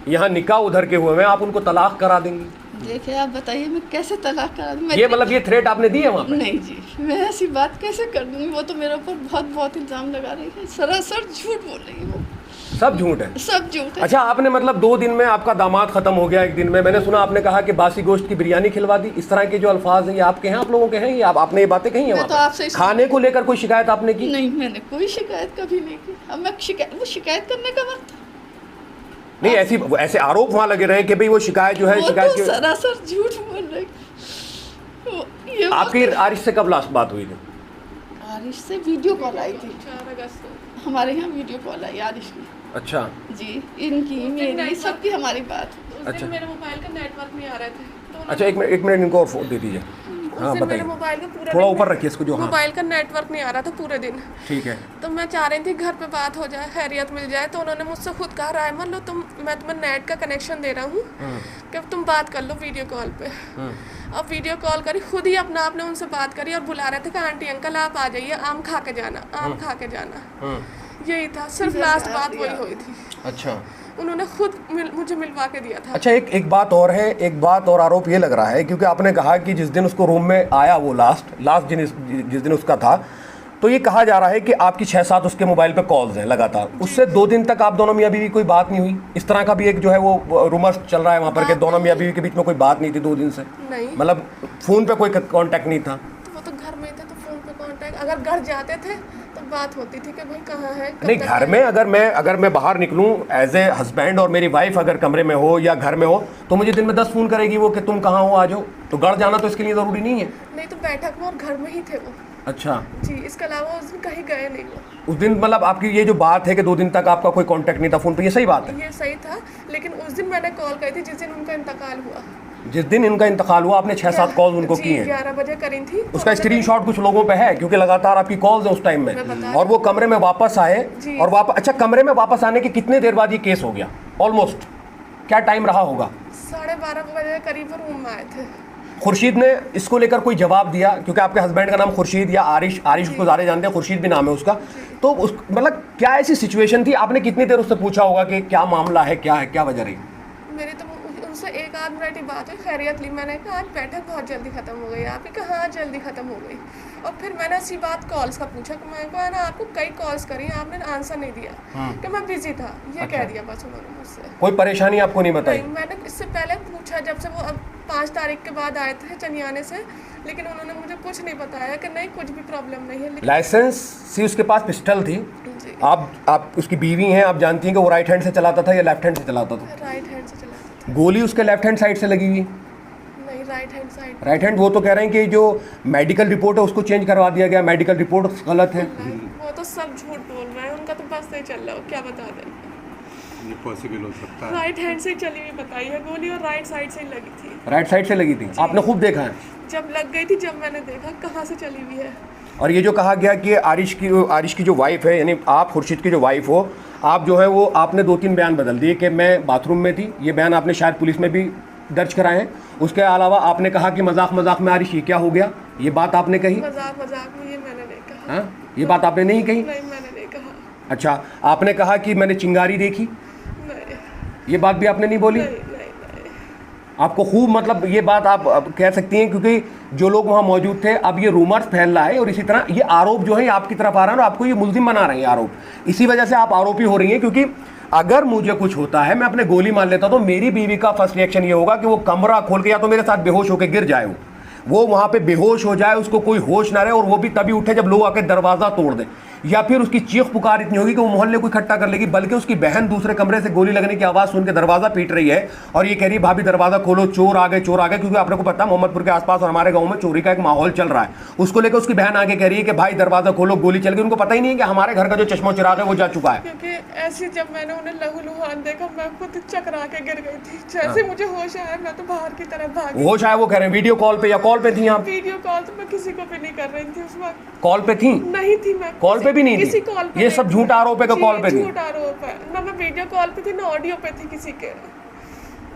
यहाँ निकाह उधर के हुए हैं आप उनको तलाक करा देंगी। देखिए आप बताइए मैं कैसे तलाक करा दूँ? मैं ये मतलब ये थ्रेट आपने दी है वहाँ पे? नहीं जी, मैं ऐसी बात कैसे कर दूँगी? वो तो मेरे ऊपर बहुत बहुत इल्ज़ाम लगा रही है, सरासर झूठ बोल रही है वो, सब झूठ है? सब झूठ है। अच्छा, आपने मतलब 2 दिन में आपका दामाद खत्म हो गया, एक दिन में मैंने सुना आपने कहा कि बासी गोश्त की बिरयानी खिलवा दी, इस तरह के जो अल्फाज हैं ये आपके हैं, आप लोगों के हैं, ये आपने ये बातें कही हैं मैं वहाँ तो पे? आपसे खाने को लेकर कोई शिकायत आपने की? नहीं, मैंने कोई शिकायत कभी नहीं की। अब मैं वो शिकायत करने का वक्त था। नहीं, ऐसे आरोप वहाँ लगे रहे कि भाई वो शिकायत जो है वो शिकायत तो सरासर झूठ बोल रही। ये आपकी आरिश से कब लास्ट बात हुई थी? आरिश से वीडियो कॉल आई थी 4 अगस्त को। हमारे यहाँ, वीडियो कॉल आई आरिश की अच्छा जी, इनकी मेरी सबकी हमारी बात। उस दिन मेरे मोबाइल का नेटवर्क नहीं आ रहे थे तो अच्छा, एक मिनट इनको और फोन दे दीजिए। हाँ उस दिन मेरे बताइए, मोबाइल का पूरा थोड़ा दिन ऊपर रखिए इसको जो। हाँ मोबाइल का नेटवर्क नहीं आ रहा था पूरे दिन। ठीक है। तो मैं चाह रही थी घर पे बात हो जाए, खैरियत मिल जाए, तो उन्होंने मुझसे खुद कहा रायमन लो मैं तुम्हें नेट का कनेक्शन दे रहा हूँ कि तुम बात कर लो वीडियो कॉल पे। अब वीडियो कॉल करी, खुद ही अपना आपने उनसे बात करी और बुला रहे थे कि आंटी अंकल आप आ जाइए, आम खा के जाना, आम खा के जाना। यही था, सिर्फ लास्ट बात वही हुई थी। अच्छा, उन्होंने खुद मुझे मिलवा के दिया था। अच्छा, एक बात और है, एक बात और आरोप ये लग रहा है, क्योंकि आपने कहा कि जिस दिन उसको रूम में आया वो लास्ट जिस दिन उसका था, तो ये कहा जा रहा है कि आपकी 6-7 उसके मोबाइल पे कॉल्स हैं लगातार। उससे 2 दिन तक आप दोनों मियाँ बीवी कोई बात नहीं हुई? इस तरह का भी एक जो है वो रूमर्स चल रहा है वहाँ पर कि दोनों मियाँ बीवी के बीच में कोई बात नहीं थी 2 दिन से? नहीं, मतलब फ़ोन पे कोई कांटेक्ट नहीं था? तो वो तो घर में थे तो फोन पे कांटेक्ट, अगर घर जाते थे तो बात होती थी कि भाई कहाँ है। नहीं, घर में अगर मैं बाहर निकलूं एज ए हस्बैंड और मेरी वाइफ अगर कमरे में हो या घर में हो तो मुझे दिन में 10 फ़ोन करेगी वो कि तुम कहाँ हो, आ जाओ। तो घर जाना तो इसके लिए ज़रूरी नहीं है? नहीं, तो बैठक में और घर में ही थे वो। अच्छा जी, इसके अलावा उस दिन कहीं गए नहीं वो। उस दिन मतलब आपकी ये जो बात है कि 2 दिन तक आपका कोई कांटेक्ट नहीं था फ़ोन पे, ये सही बात है? ये सही था, लेकिन उस दिन मैंने कॉल करी थी जिस दिन उनका इंतकाल हुआ। जिस दिन इनका इंतकाल हुआ आपने 6-7 कॉल उनको की हैं? 11 बजे करी थी। उसका स्क्रीनशॉट कुछ लोगों पे है क्योंकि लगातार आपकी कॉल्स है उस टाइम में, और वो कमरे में वापस आए और अच्छा, कमरे में वापस आने के कितने देर बाद ये केस हो गया? ऑलमोस्ट क्या टाइम रहा होगा? 12:30 बजे करीब रूम में आए थे। खुर्शीद ने इसको लेकर कोई जवाब दिया? क्योंकि आपके हस्बैंड का नाम खुर्शीद या आरिश उसको ज़्यादा जानते हैं, खुर्शीद भी नाम है उसका, तो उस मतलब क्या ऐसी सिचुएशन थी? आपने कितनी देर उससे पूछा होगा कि क्या मामला है, क्या है, क्या वजह रही? मेरी तो उनसे 1 आध मिनट ही बात हुई, खैरियत ली। मैंने कहा आज बैठक बहुत जल्दी ख़त्म हो गई, आपने कहा हाँ जल्दी ख़त्म हो गई। और फिर मैंने इसी बात कॉल्स का पूछा कि मैं को है ना आपको कई कॉल्स करी, आपने आंसर नहीं दिया कि मैं बिजी था, ये कह दिया बस उन्होंने मुझसे। कोई परेशानी आपको नहीं बताई? नहीं, मैंने इससे पहले पूछा जब से वो अब 5 तारीख के बाद आए थे चनियाने से, लेकिन उन्होंने मुझे कुछ नहीं बताया कि नहीं कुछ भी प्रॉब्लम नहीं है। लाइसेंस सी उसके पास पिस्टल थी, जी, आप उसकी बीवी हैं, आप जानती हैं कि वो राइट हैंड से चलाता था या लेफ्ट हैंड से चलाता था? राइट हैंड से चलाते थे। गोली उसके लेफ्ट हैंड साइड से लगी हुई? नहीं, right hand side. Right hand, वो तो कह रहे हैं कि जो मेडिकल रिपोर्ट है उसको चेंज करवा दिया गया, मेडिकल रिपोर्ट गलत है। वो तो सब झूठ बोल रहे हैं, उनका तो बस नहीं चल रहा हो, क्या बता दें। ये पॉसिबल हो सकता है। राइट हैंड से चली हुई बताई है गोली, और राइट साइड से ही लगी थी। राइट साइड से लगी थी, आपने खूब देखा है? जब लग गई थी, जब मैंने देखा कहाँ से चली हुई है। और ये जो कहा गया कि आरिश की जो वाइफ है, यानी आप खुर्शीद की जो वाइफ हो, आप जो है वो आपने 2-3 बयान बदल दिए कि मैं बाथरूम में थी, ये बयान आपने शायद पुलिस में भी दर्ज कराए हैं। उसके अलावा आपने कहा कि मजाक में आरिश ये क्या हो गया, ये बात आपने कही? मजाक में ये मैंने नहीं कहा। हाँ, ये बात आपने नहीं कही? नहीं, मैंने नहीं कहा। अच्छा, आपने कहा कि मैंने चिंगारी देखी, नहीं, ये बात भी आपने नहीं बोली? नहीं। आपको खूब मतलब ये बात आप कह सकती हैं, क्योंकि जो लोग वहाँ मौजूद थे, अब ये रूमर्स फैल रहा है और इसी तरह ये आरोप जो है आपकी तरफ आ रहा है और आपको ये मुल्जिम बना रहे हैं आरोप। इसी वजह से आप आरोपी हो रही हैं, क्योंकि अगर मुझे कुछ होता है, मैं अपने गोली मार लेता तो मेरी बीवी का फर्स्ट रिएक्शन ये होगा कि वो कमरा खोल के या तो मेरे साथ बेहोश होकर गिर जाए, वो वहाँ पे बेहोश हो जाए, उसको कोई होश ना रहे, और वो भी तभी उठे जब लोग आके दरवाज़ा तोड़ दें, या फिर उसकी चीख पुकार इतनी होगी कि वो मोहल्ले को इकट्ठा कर लेगी। बल्कि उसकी बहन दूसरे कमरे से गोली लगने की आवाज़ सुन के दरवाज़ा पीट रही है और ये कह रही है भाभी दरवाज़ा खोलो, चोर आ गए, चोर आ गए। क्योंकि आपको पता है मोहम्मदपुर के आसपास और हमारे गाँव में चोरी का एक माहौल चल रहा है। उसको लेकर उसकी बहन आगे कह रही है कि भाई दरवाज़ा खोलो, गोली चल गई। उनको पता ही नहीं है कि हमारे घर का जो चश्मा चिराग है वो जा चुका है। क्योंकि ऐसे जब मैंने उन्हें लहूलुहान देखा, मैं खुद चकरा के गिर गई थी। जैसे मुझे होश आया, मैं तो बाहर की तरफ भागी। होश आया वो कह रहे हैं वीडियो कॉल पे, या कॉल पे थी आप? वीडियो कॉल तो मैं किसी को भी नहीं कर रही थी उस वक्त। कॉल पे थी? नहीं थी, मैं कॉल पे भी नहीं किसी थी? कॉल पे ये सब झूठ आरोप है कि कॉल पे थी? झूठ आरोप है ना। मैं वीडियो कॉल पे थी ना ऑडियो पे थी किसी के।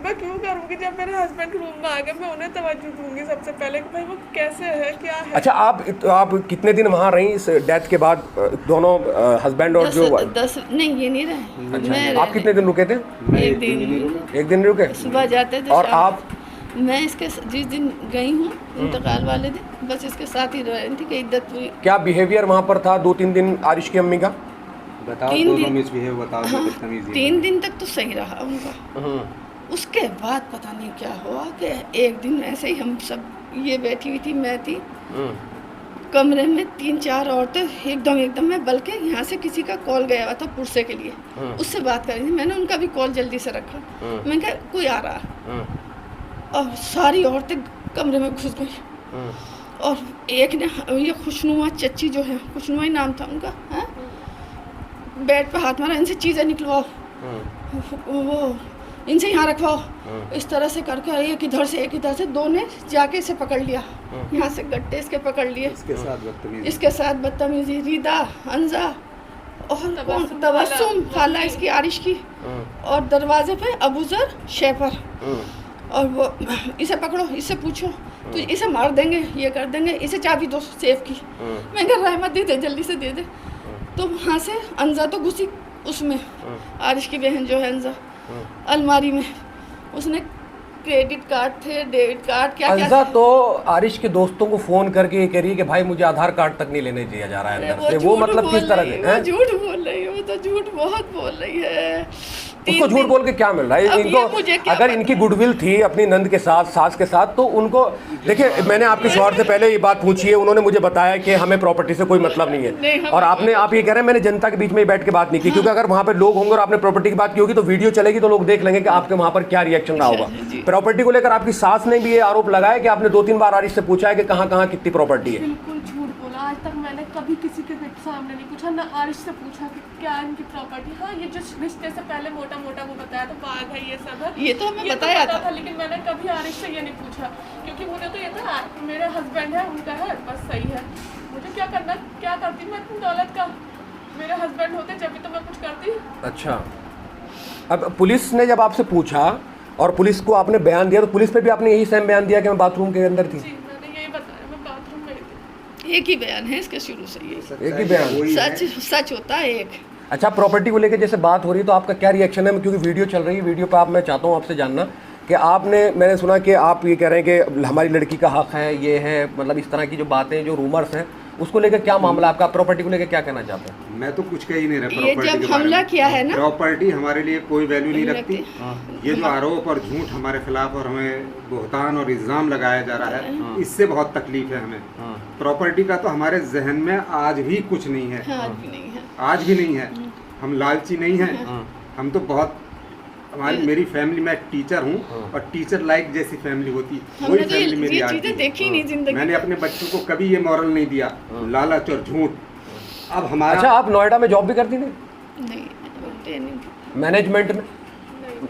मैं क्यों करूँगी? जब मेरे हस्बैंड रूम में आ गए, मैं उन्हें तवज्जो दूंगी सबसे पहले कि भाई वो कैसे है, क्या है। अच्छा, आप कितने दिन वहाँ रही इस डेथ के बाद, दोनों हस्बैंड और जो 10 नहीं, ये नहीं रहे। अच्छा, आप कितने दिन रुके थे? एक दिन एक दिन रुके? सुबह जाते थे और शाम। आप मैं इसके जिस दिन गई हूँ इंतकाल वाले दिन बस इसके साथ ही रह रही थी कि इद्दत पूरी। क्या बिहेवियर वहाँ पर था 2-3 दिन आरिश की अम्मी का? बताओ, 3 दोनों दिन। मिसबिहेव बताओ, हाँ, बदतमीजी है। 3 दिन तक तो सही रहा उनका। उसके बाद पता नहीं क्या हुआ कि एक दिन ऐसे ही हम सब ये बैठी हुई थी, मैं थी कमरे में, 3-4 औरतें एकदम मैं, बल्कि यहाँ से किसी का कॉल गया हुआ था पुरसे के लिए, उससे बात कर रही थी। मैंने उनका भी कॉल जल्दी से रखा, मैंने कहा कोई आ रहा है, और सारी औरतें कमरे में घुस गई। और एक ने ये खुशनुमा चच्ची जो है, खुशनुमा ही नाम था उनका, है बेड पे हाथ मारा, इनसे चीज़ें निकलवाओ, वो इनसे यहाँ रखवाओ। इस तरह से करके एक इधर से 2 ने जाके इसे पकड़ लिया, यहाँ से गट्टे इसके पकड़ लिए, इसके साथ बदतमीजी, रीदा, अंजा और तबस्सुम खाला इसकी आरिश की, और दरवाजे पे अबूजर शेफर, और वो इसे पकड़ो, इससे पूछो तो इसे मार देंगे, ये कर देंगे, इसे चाबी दो सेफ की। मैं कह रहमत दे दे, जल्दी से दे दे। तो वहाँ से अंजा तो घुसी उसमें, आरिश की बहन जो है अंजा, अलमारी में उसने क्रेडिट कार्ड थे, डेबिट कार्ड, क्या अंजा तो आरिश के दोस्तों को फोन करके ये कह रही है कि भाई मुझे आधार कार्ड तक नहीं लेने दिया जा रहा है अंदर से। वो मतलब किस तरह से वो झूठ बोल रही है, वो तो झूठ बहुत बोल रही है। उसको झूठ बोल के क्या मिल रहा है इनको? अगर इनकी गुडविल थी अपनी नंद के साथ, सास के साथ, तो उनको देखिए, मैंने आपके शौहर से पहले ये बात पूछी है, उन्होंने मुझे बताया कि हमें प्रॉपर्टी से कोई मतलब नहीं है, और आप ये कह रहे हैं मैंने जनता के बीच में बैठ के बात नहीं की, क्योंकि अगर वहाँ पे लोग होंगे और आपने प्रॉपर्टी की बात की होगी तो वीडियो चलेगी तो लोग देख लेंगे कि आपके वहाँ पर क्या रिएक्शन रहा होगा। प्रॉपर्टी को लेकर आपकी सास ने भी ये आरोप लगाया कि आपने 2-3 बार आरिश से पूछा है कि कहाँ कहाँ कितनी प्रॉपर्टी है। बिल्कुल झूठ बोला, आज तक मैंने कभी किसी के सामने नहीं पूछा, ना आरिश से पूछा कि क्या इनकी प्रॉपर्टी। हाँ, ये जो रिश्ते से पहले मोटा मोटा वो बताया था, बाग है, ये सब है, ये तो हमें ये बताया तो पता था, लेकिन मैंने कभी आरिश से ये नहीं पूछा, क्योंकि मुझे तो ये था मेरे हस्बैंड है, उनका है, बस सही है, मुझे क्या करना, क्या करती मैं इतनी दौलत का, मेरे हस्बैंड होते जब भी तो मैं कुछ करती। अच्छा, अब पुलिस ने जब आपसे पूछा और पुलिस को आपने बयान दिया, तो पुलिस पे भी आपने यही सेम बयान दिया कि मैं बाथरूम के अंदर थी? जी, मैंने यही बताया, मैं बाथरूम में थी। एक ही बयान है इसके शुरू से, ये एक ही बयान, सच होता है एक। अच्छा, प्रॉपर्टी को लेकर जैसे बात हो रही है तो आपका क्या रिएक्शन है? क्योंकि वीडियो चल रही है, वीडियो पे मैं चाहता हूँ आपसे जानना कि मैंने सुना कि आप ये कह रहे हैं कि हमारी लड़की का हक है, ये है, मतलब इस तरह की जो बातें, जो रूमर्स हैं, उसको लेकर क्या मामला आपका? प्रॉपर्टी को लेकर क्या कहना चाहते हैं? मैं तो कुछ कह ही नहीं रहा। ये जब हमला किया है ना, प्रॉपर्टी हमारे लिए कोई वैल्यू नहीं रखती। ये जो आरोप और झूठ हमारे खिलाफ और हमें बुहतान और इल्ज़ाम लगाया जा रहा है, इससे बहुत तकलीफ है हमें। प्रॉपर्टी का तो हमारे जहन में आज भी कुछ नहीं है, आज भी नहीं है, आज भी नहीं है। हम लालची नहीं हैं, हम तो बहुत, मेरी फैमिली, मैं टीचर हूँ और टीचर लाइक जैसी फैमिली होती है, वही फैमिली मेरी आज चीजें देखी नहीं जिंदगी। मैंने अपने बच्चों को कभी ये मॉरल नहीं दिया, लालच और झूठ। अब हमारा, अच्छा, आप नोएडा में जॉब भी करती थी? नहीं, मैनेजमेंट में?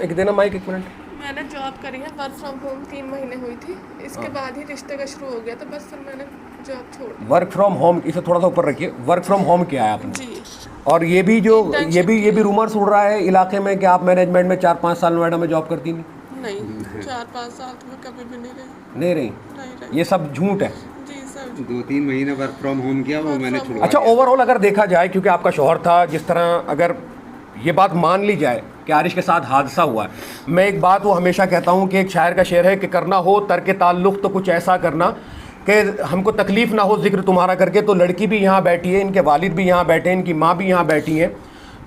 एक देना माइक, 1 मिनट। मैंने जॉब करी है, वर्क फ्रॉम होम 3 महीने हुई थी, इसके बाद ही रिश्ते का शुरू हो गया, तो बस फिर मैंने जॉब छोड़ दी। वर्क फ्रॉम होम, इसे थोड़ा सा ऊपर रखिए, वर्क फ्रॉम होम किया है आपने? जी। और ये भी रूमर्स उड़ रहा है इलाके में कि आप मैनेजमेंट में 4-5 साल नोएडा में जॉब करती थी? नहीं, 4-5 साल तो मैं कभी भी नहीं रही। नहीं रही? ये सब झूठ है? जी सब। 2-3 महीने वर्क फ्रॉम होम किया, वो मैंने छुड़वा। अच्छा, ओवरऑल अगर देखा जाए, क्योंकि आपका शौहर था, जिस तरह अगर ये बात मान ली जाए कि आरिश के साथ हादसा हुआ है, मैं एक बात वो हमेशा कहता हूँ कि एक शायर का शेर है कि करना हो तर्क ताल्लुक़ तो कुछ ऐसा करना कि हमको तकलीफ़ ना हो जिक्र तुम्हारा करके। तो लड़की भी यहाँ बैठी है, इनके वालिद भी यहाँ बैठे हैं, इनकी माँ भी यहाँ बैठी हैं।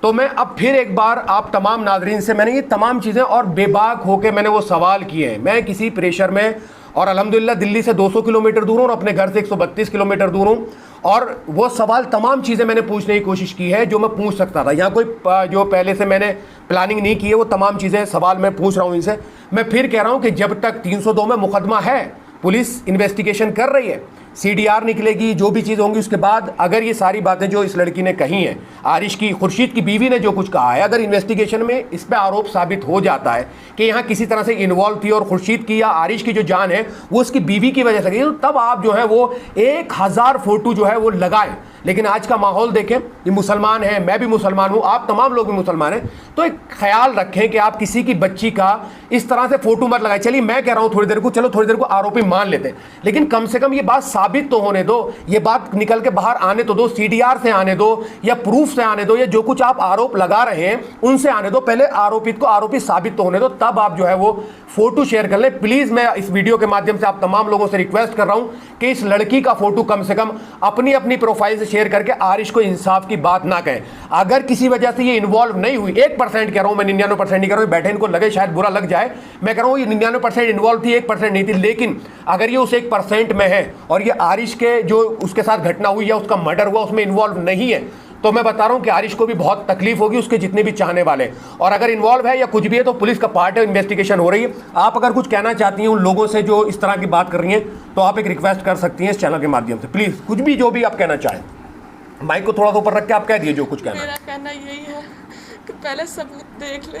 तो मैं अब फिर एक बार आप तमाम नाज़रीन से मैंने ये तमाम चीज़ें और बेबाक होकर मैंने वो सवाल किए हैं। मैं किसी प्रेशर में, और अल्हम्दुलिल्लाह दिल्ली से 200 किलोमीटर दूर हूँ और अपने घर से 132 किलोमीटर दूर हूँ, और वो सवाल तमाम चीज़ें मैंने पूछने की कोशिश की है जो मैं पूछ सकता था। यहाँ कोई जो पहले से मैंने प्लानिंग नहीं की है, वो तमाम चीज़ें सवाल मैं पूछ रहा हूँ इनसे। मैं फिर कह रहा हूँ कि जब तक 302 में मुकदमा है, पुलिस इन्वेस्टिगेशन कर रही है, CDR निकलेगी, जो भी चीज़ होंगी, उसके बाद अगर ये सारी बातें जो इस लड़की ने कही हैं, आरिश की, खुर्शीद की बीवी ने जो कुछ कहा है, अगर इन्वेस्टिगेशन में इस पर आरोप साबित हो जाता है कि यहाँ किसी तरह से इन्वॉल्व थी और खुर्शीद की या आरिश की जो जान है वो उसकी बीवी की वजह से गई, तो तब आप जो है वो 1000 फोटो जो है वो लगाए लेकिन आज का माहौल देखें, ये मुसलमान है, मैं भी मुसलमान हूँ, आप तमाम लोग भी मुसलमान हैं, तो एक ख्याल रखें कि आप किसी की बच्ची का इस तरह से फोटो मत लगाएं। चलिए मैं कह रहा हूँ थोड़ी देर को, चलो थोड़ी देर को आरोपी मान लेते हैं, लेकिन कम से कम ये बात साबित तो होने दो, ये बात निकल के बाहर आने तो दो, CDR से आने दो या प्रूफ से आने दो, या जो कुछ आप आरोप लगा रहे हैं उनसे आने दो। पहले आरोपित को आरोपी साबित तो होने दो, तब आप जो है वो फोटो शेयर कर लें। प्लीज मैं इस वीडियो के माध्यम से आप तमाम लोगों से रिक्वेस्ट कर रहा हूं कि इस लड़की का फोटो कम से कम अपनी अपनी प्रोफाइल से शेयर करके आरिश को इंसाफ की बात ना कहें। अगर किसी वजह से ये इन्वॉल्व नहीं हुई, 1% कह रहा हूं मैं, 99% नहीं कह रहा हूं, बैठे इनको लगे शायद बुरा लग जाए, मैं कह रहा हूं ये 99% इन्वॉल्व थी, 1% नहीं थी। लेकिन अगर ये उस 1% में है और ये आरिश के जो उसके साथ घटना हुई या उसका मर्डर हुआ उसमें इन्वॉल्व नहीं है, तो मैं बता रहा हूं कि आरिश को भी बहुत तकलीफ होगी, उसके जितने भी चाहने वाले, और अगर इन्वॉल्व है या कुछ भी है तो पुलिस का पार्ट है, इन्वेस्टिगेशन हो रही है। आप अगर कुछ कहना चाहती हैं उन लोगों से जो इस तरह की बात कर रही हैं, तो आप एक रिक्वेस्ट कर सकती हैं इस चैनल के माध्यम से। प्लीज कुछ भी जो भी आप कहना चाहें, माइक को थोड़ा सा ऊपर रख के आप कह दिए जो कुछ कहना है। मेरा कहना यही है कि पहले सबूत देख ले,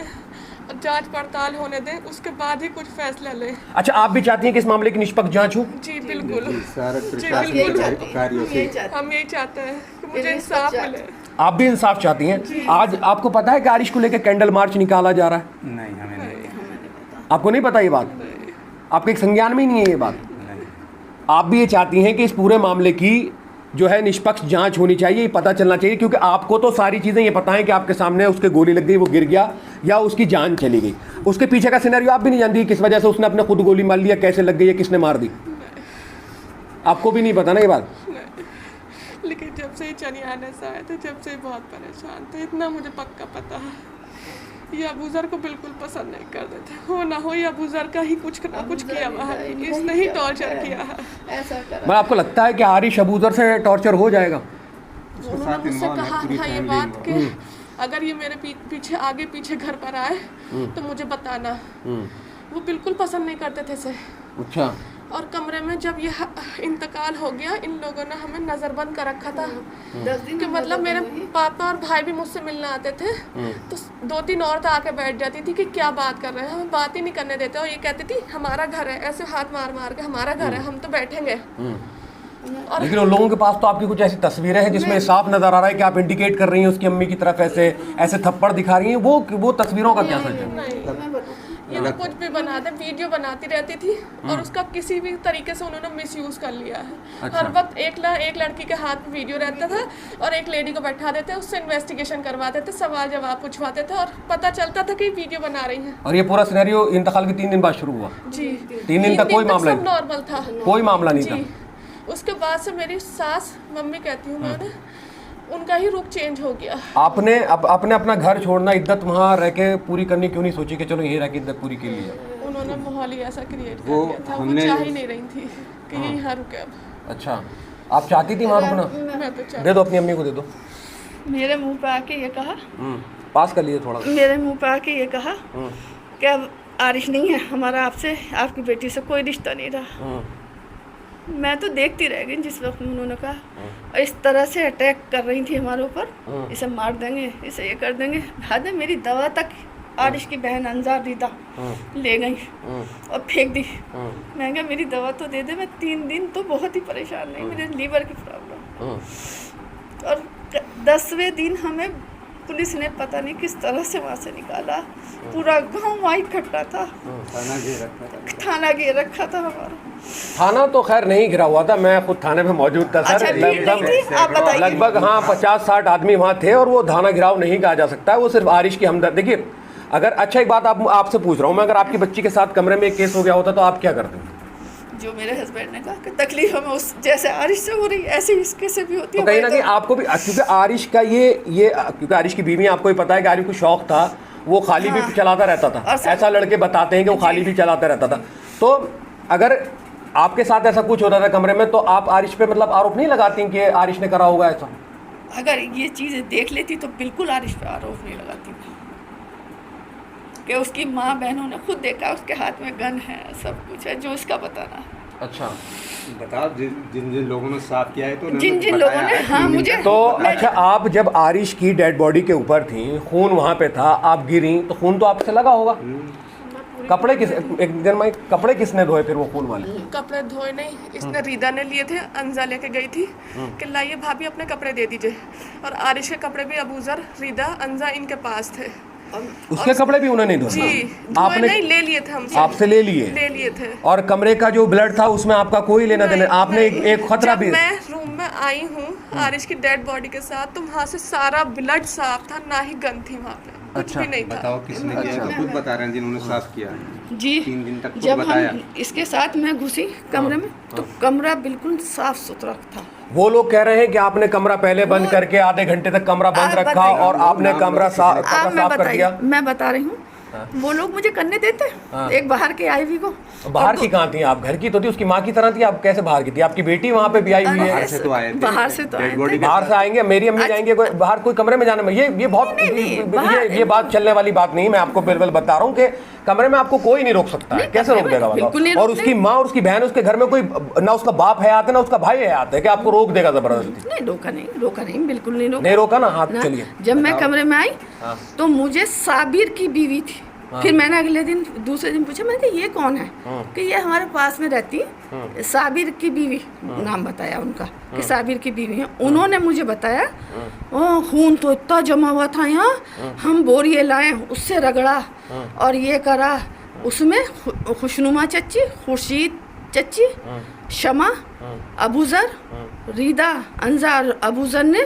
जांच पड़ताल होने दें, उसके बाद ही कुछ फैसला ले। अच्छा, आप भी चाहती हैं कि इस मामले की निष्पक्ष जांच हो? जी बिल्कुल, सारा जी प्रशासन बिल्कुल, अधिकारियों से हम यही चाहते हैं कि मुझे इंसाफ मिले। आप भी इंसाफ चाहती हैं? आज आपको पता है कि आरिश को लेकर कैंडल मार्च निकाला जा रहा है? नहीं, हमें नहीं। आपको नहीं पता ये बात? आपके एक संज्ञान में ही नहीं है ये बात? आप भी ये चाहती हैं कि इस पूरे मामले की जो है निष्पक्ष जांच होनी चाहिए, ये पता चलना चाहिए, क्योंकि आपको तो सारी चीज़ें ये पता है कि आपके सामने उसके गोली लग गई, वो गिर गया या उसकी जान चली गई, उसके पीछे का सिनेरियो आप भी नहीं जानती किस वजह से उसने अपने खुद गोली मार लिया, कैसे लग गई है, किसने मार दी, आपको भी नहीं पता ना ये बात? लेकिन जब से ही चनियाने से आए थे, जब से ही बहुत परेशान थे, इतना मुझे पक्का पता है ये अबूजर को बिल्कुल पसंद नहीं करते थे। हो ना हो ये अबूजर का ही कुछ ना कुछ किया हुआ है, इसने ही टॉर्चर किया है। ऐसा करा। मैं आपको लगता है कि आरिश अबूजर से टॉर्चर हो जाएगा? उन्होंने मुझसे कहा था ये बात कि अगर ये मेरे पीछे आगे पीछे घर पर आए तो मुझे बताना। वो बिल्कुल पसंद नहीं करते थे से। अच्छा। और कमरे में जब ये इंतकाल हो गया, इन लोगों ने हमें नज़रबंद कर रखा था 10 दिन कि मतलब मेरे पापा और भाई भी मुझसे मिलने आते थे, तो 2-3 औरतें आके बैठ जाती थी कि क्या बात कर रहे हैं, हमें बात ही नहीं करने देते, और ये कहती थी हमारा घर है, ऐसे हाथ मार मार के हमारा घर है, हम तो बैठेंगे। और लेकिन उन लोगों के पास तो आपकी कुछ ऐसी तस्वीरें हैं जिसमें साफ नजर आ रहा है कि आप इंडिकेट कर रही हैं उसकी अम्मी की तरफ, ऐसे थप्पड़ दिखा रही हैं, वो तस्वीरों का क्या सच है? ये तो कुछ भी बना दे, वीडियो बनाती रहती थी और उसका किसी भी तरीके से उन्होंने मिसयूज कर लिया है। अच्छा। हर वक्त एक लड़की के हाथ में वीडियो रहता था और एक लेडी को बैठा देते, उससे इन्वेस्टिगेशन करवाते थे, सवाल जवाब पूछवाते थे और पता चलता था कि वीडियो बना रही हैं। और ये पूरा सिनेरियो इंतकाल के 3 दिन बाद शुरू हुआ? जी, 3 दिन तक कोई मामला सब नॉर्मल था, कोई मामला नहीं था? उसके बाद से मेरी सास, मम्मी कहती हूँ मैं उन्हें, उनका ही रुख चेंज हो गया। आपने अपना घर छोड़ना, इद्दत वहाँ रह के पूरी करनी क्यों नहीं सोची कि चलो यहीं रह के इद्दत पूरी कर ली? उन्होंने माहौल ही ऐसा क्रिएट कर वो दिया था, वो हमने- चाह ही नहीं रही थी कि यहाँ रुके अब। अच्छा, आप चाहती थी वहाँ रुकना? मैं तो चाह दे दो अपनी अम्मी को, दे दो। मेरे मुंह पे आके ये कहा, पास कर लिए थोड़ा। मेरे मुंह पे आके ये कहा कि अब आरिश नहीं है, हमारा आपसे, आपकी बेटी से कोई रिश्ता नहीं रहा। मैं तो देखती रह गई जिस वक्त उन्होंने कहा, और इस तरह से अटैक कर रही थी हमारे ऊपर, इसे मार देंगे, इसे ये कर देंगे। हद है, मेरी दवा तक आरिश की बहन अंजार दीदा ले गई और फेंक दी। मैं कहा मेरी दवा तो दे दे, मैं 3 दिन तो बहुत ही परेशान रही, मेरे लीवर की प्रॉब्लम। और 10वें दिन हमें पुलिस ने पता नहीं किस तरह से वहाँ से निकाला, पूरा गांव वहाँ इकट्ठा था, थाना घेर रखा था हमारा। थाना तो खैर नहीं घिरा हुआ था, मैं खुद थाने में मौजूद था सर। अच्छा, भीड़ नहीं थी? आप बताइए। लगभग हाँ 50-60 आदमी वहाँ थे, और वो थाना घिराव नहीं कहा जा सकता है, वो सिर्फ आरिश की हमदर्द। देखिए, अगर अच्छा एक बात आपसे पूछ रहा हूँ मैं, अगर आपकी बच्ची के साथ कमरे में एक केस हो गया होता तो आप क्या करते? जो मेरे हस्बैंड ने कहा कि तकलीफ हमें उस जैसे आरिश से हो रही ऐसे इसके से भी होती तो है। कहीं ना कहीं आपको भी, क्योंकि आरिश का ये क्योंकि आरिश की बीवी, आपको ही पता है कि आरिश को शौक था, वो खाली भी चलाता रहता था, ऐसा लड़के बताते हैं कि वो खाली भी चलाता रहता था। तो अगर आपके साथ ऐसा कुछ होता था कमरे में, तो आप आरिश पे मतलब आरोप नहीं लगाती कि आरिश ने करा होगा ऐसा? अगर ये चीज़ें देख लेती तो बिल्कुल आरिश पे आरोप नहीं लगाती कि उसकी माँ बहनों ने खुद देखा, उसके हाथ में गन है, सब कुछ है, जो इसका बताना। अच्छा, बताओ जिन लोगों ने साफ किया है, तो जिन लोगों ने, हाँ मुझे तो अच्छा, आप जब आरिश की डेड बॉडी के ऊपर थी, खून वहाँ पे था, आप गिरी तो खून तो आपसे लगा होगा? कपड़े किस एक दिन में कपड़े किसने धोए फिर वो खून वाले? कपड़े धोए नहीं, इसने रीदा ने लिए थे, अंजा लेके गई थी कि लाइए भाभी अपने कपड़े दे दीजिए, और आरिश के कपड़े भी अबूजर, रीदा, अंजा इनके पास थे। उसके कपड़े भी उन्होंने धोए? जी, धोए नहीं, ले लिए थे हमसे। आपसे ले लिए थे। और कमरे का जो ब्लड था उसमें आपका कोई लेना देना? आपने एक खतरा भी? मैं रूम में आई हूँ आरिश की डेड बॉडी के साथ, तो वहाँ से सारा ब्लड साफ था, ना ही गंद थी वहाँ पे, कुछ भी नहीं था। बताओ किसने किया? खुद बता रहे हैं जिन्होंने साफ किया है। जी, 3 दिन तक खुद जब बताया। हम इसके साथ मैं घुसी कमरे में तो कमरा बिल्कुल साफ सुथरा था। वो लोग कह रहे हैं कि आपने कमरा पहले बंद करके आधे घंटे तक कमरा बंद आप रखा बताइए। और आपने कमरा साफ कर दिया। मैं बता रही हूँ, वो लोग मुझे करने देते। एक बाहर के आई हुई को, बाहर की कहाँ थी आप? घर की तो थी, उसकी माँ की तरह थी, आप कैसे बाहर की थी? आपकी बेटी वहाँ पे भी आई हुई है। बाहर से तो आए थे। बाहर से तो आए थे। बाहर से आएंगे, मेरी अम्मी जाएंगे बाहर कोई कमरे में जाने में, ये बहुत ये बात चलने वाली बात नहीं। मैं आपको बिल्कुल बता रहा हूँ कि कमरे में आपको कोई नहीं रोक सकता है। कैसे रोक देगा बताओ? और उसकी माँ और उसकी बहन, उसके घर में कोई ना उसका बाप है आते ना उसका भाई है आते, कि आपको रोक देगा जबरदस्ती? नहीं, रोका नहीं, बिल्कुल नहीं रोका। नहीं रोका ना? हाथ चलिए। जब मैं कमरे में आई तो मुझे साबिर की बीवी थी। फिर मैंने अगले दिन दूसरे दिन पूछा, मैंने कहा ये कौन है? कि ये हमारे पास में रहती है, साबिर की बीवी, नाम बताया उनका कि साबिर की बीवी है। उन्होंने मुझे बताया, ओ खून तो इतना जमा हुआ था यहाँ, हम बोरिए लाए, उससे रगड़ा और ये करा। उसमें खुशनुमा चच्ची, खुर्शीद चच्ची, शमा, अबूजर, रीदा, अंजा और अबूजर ने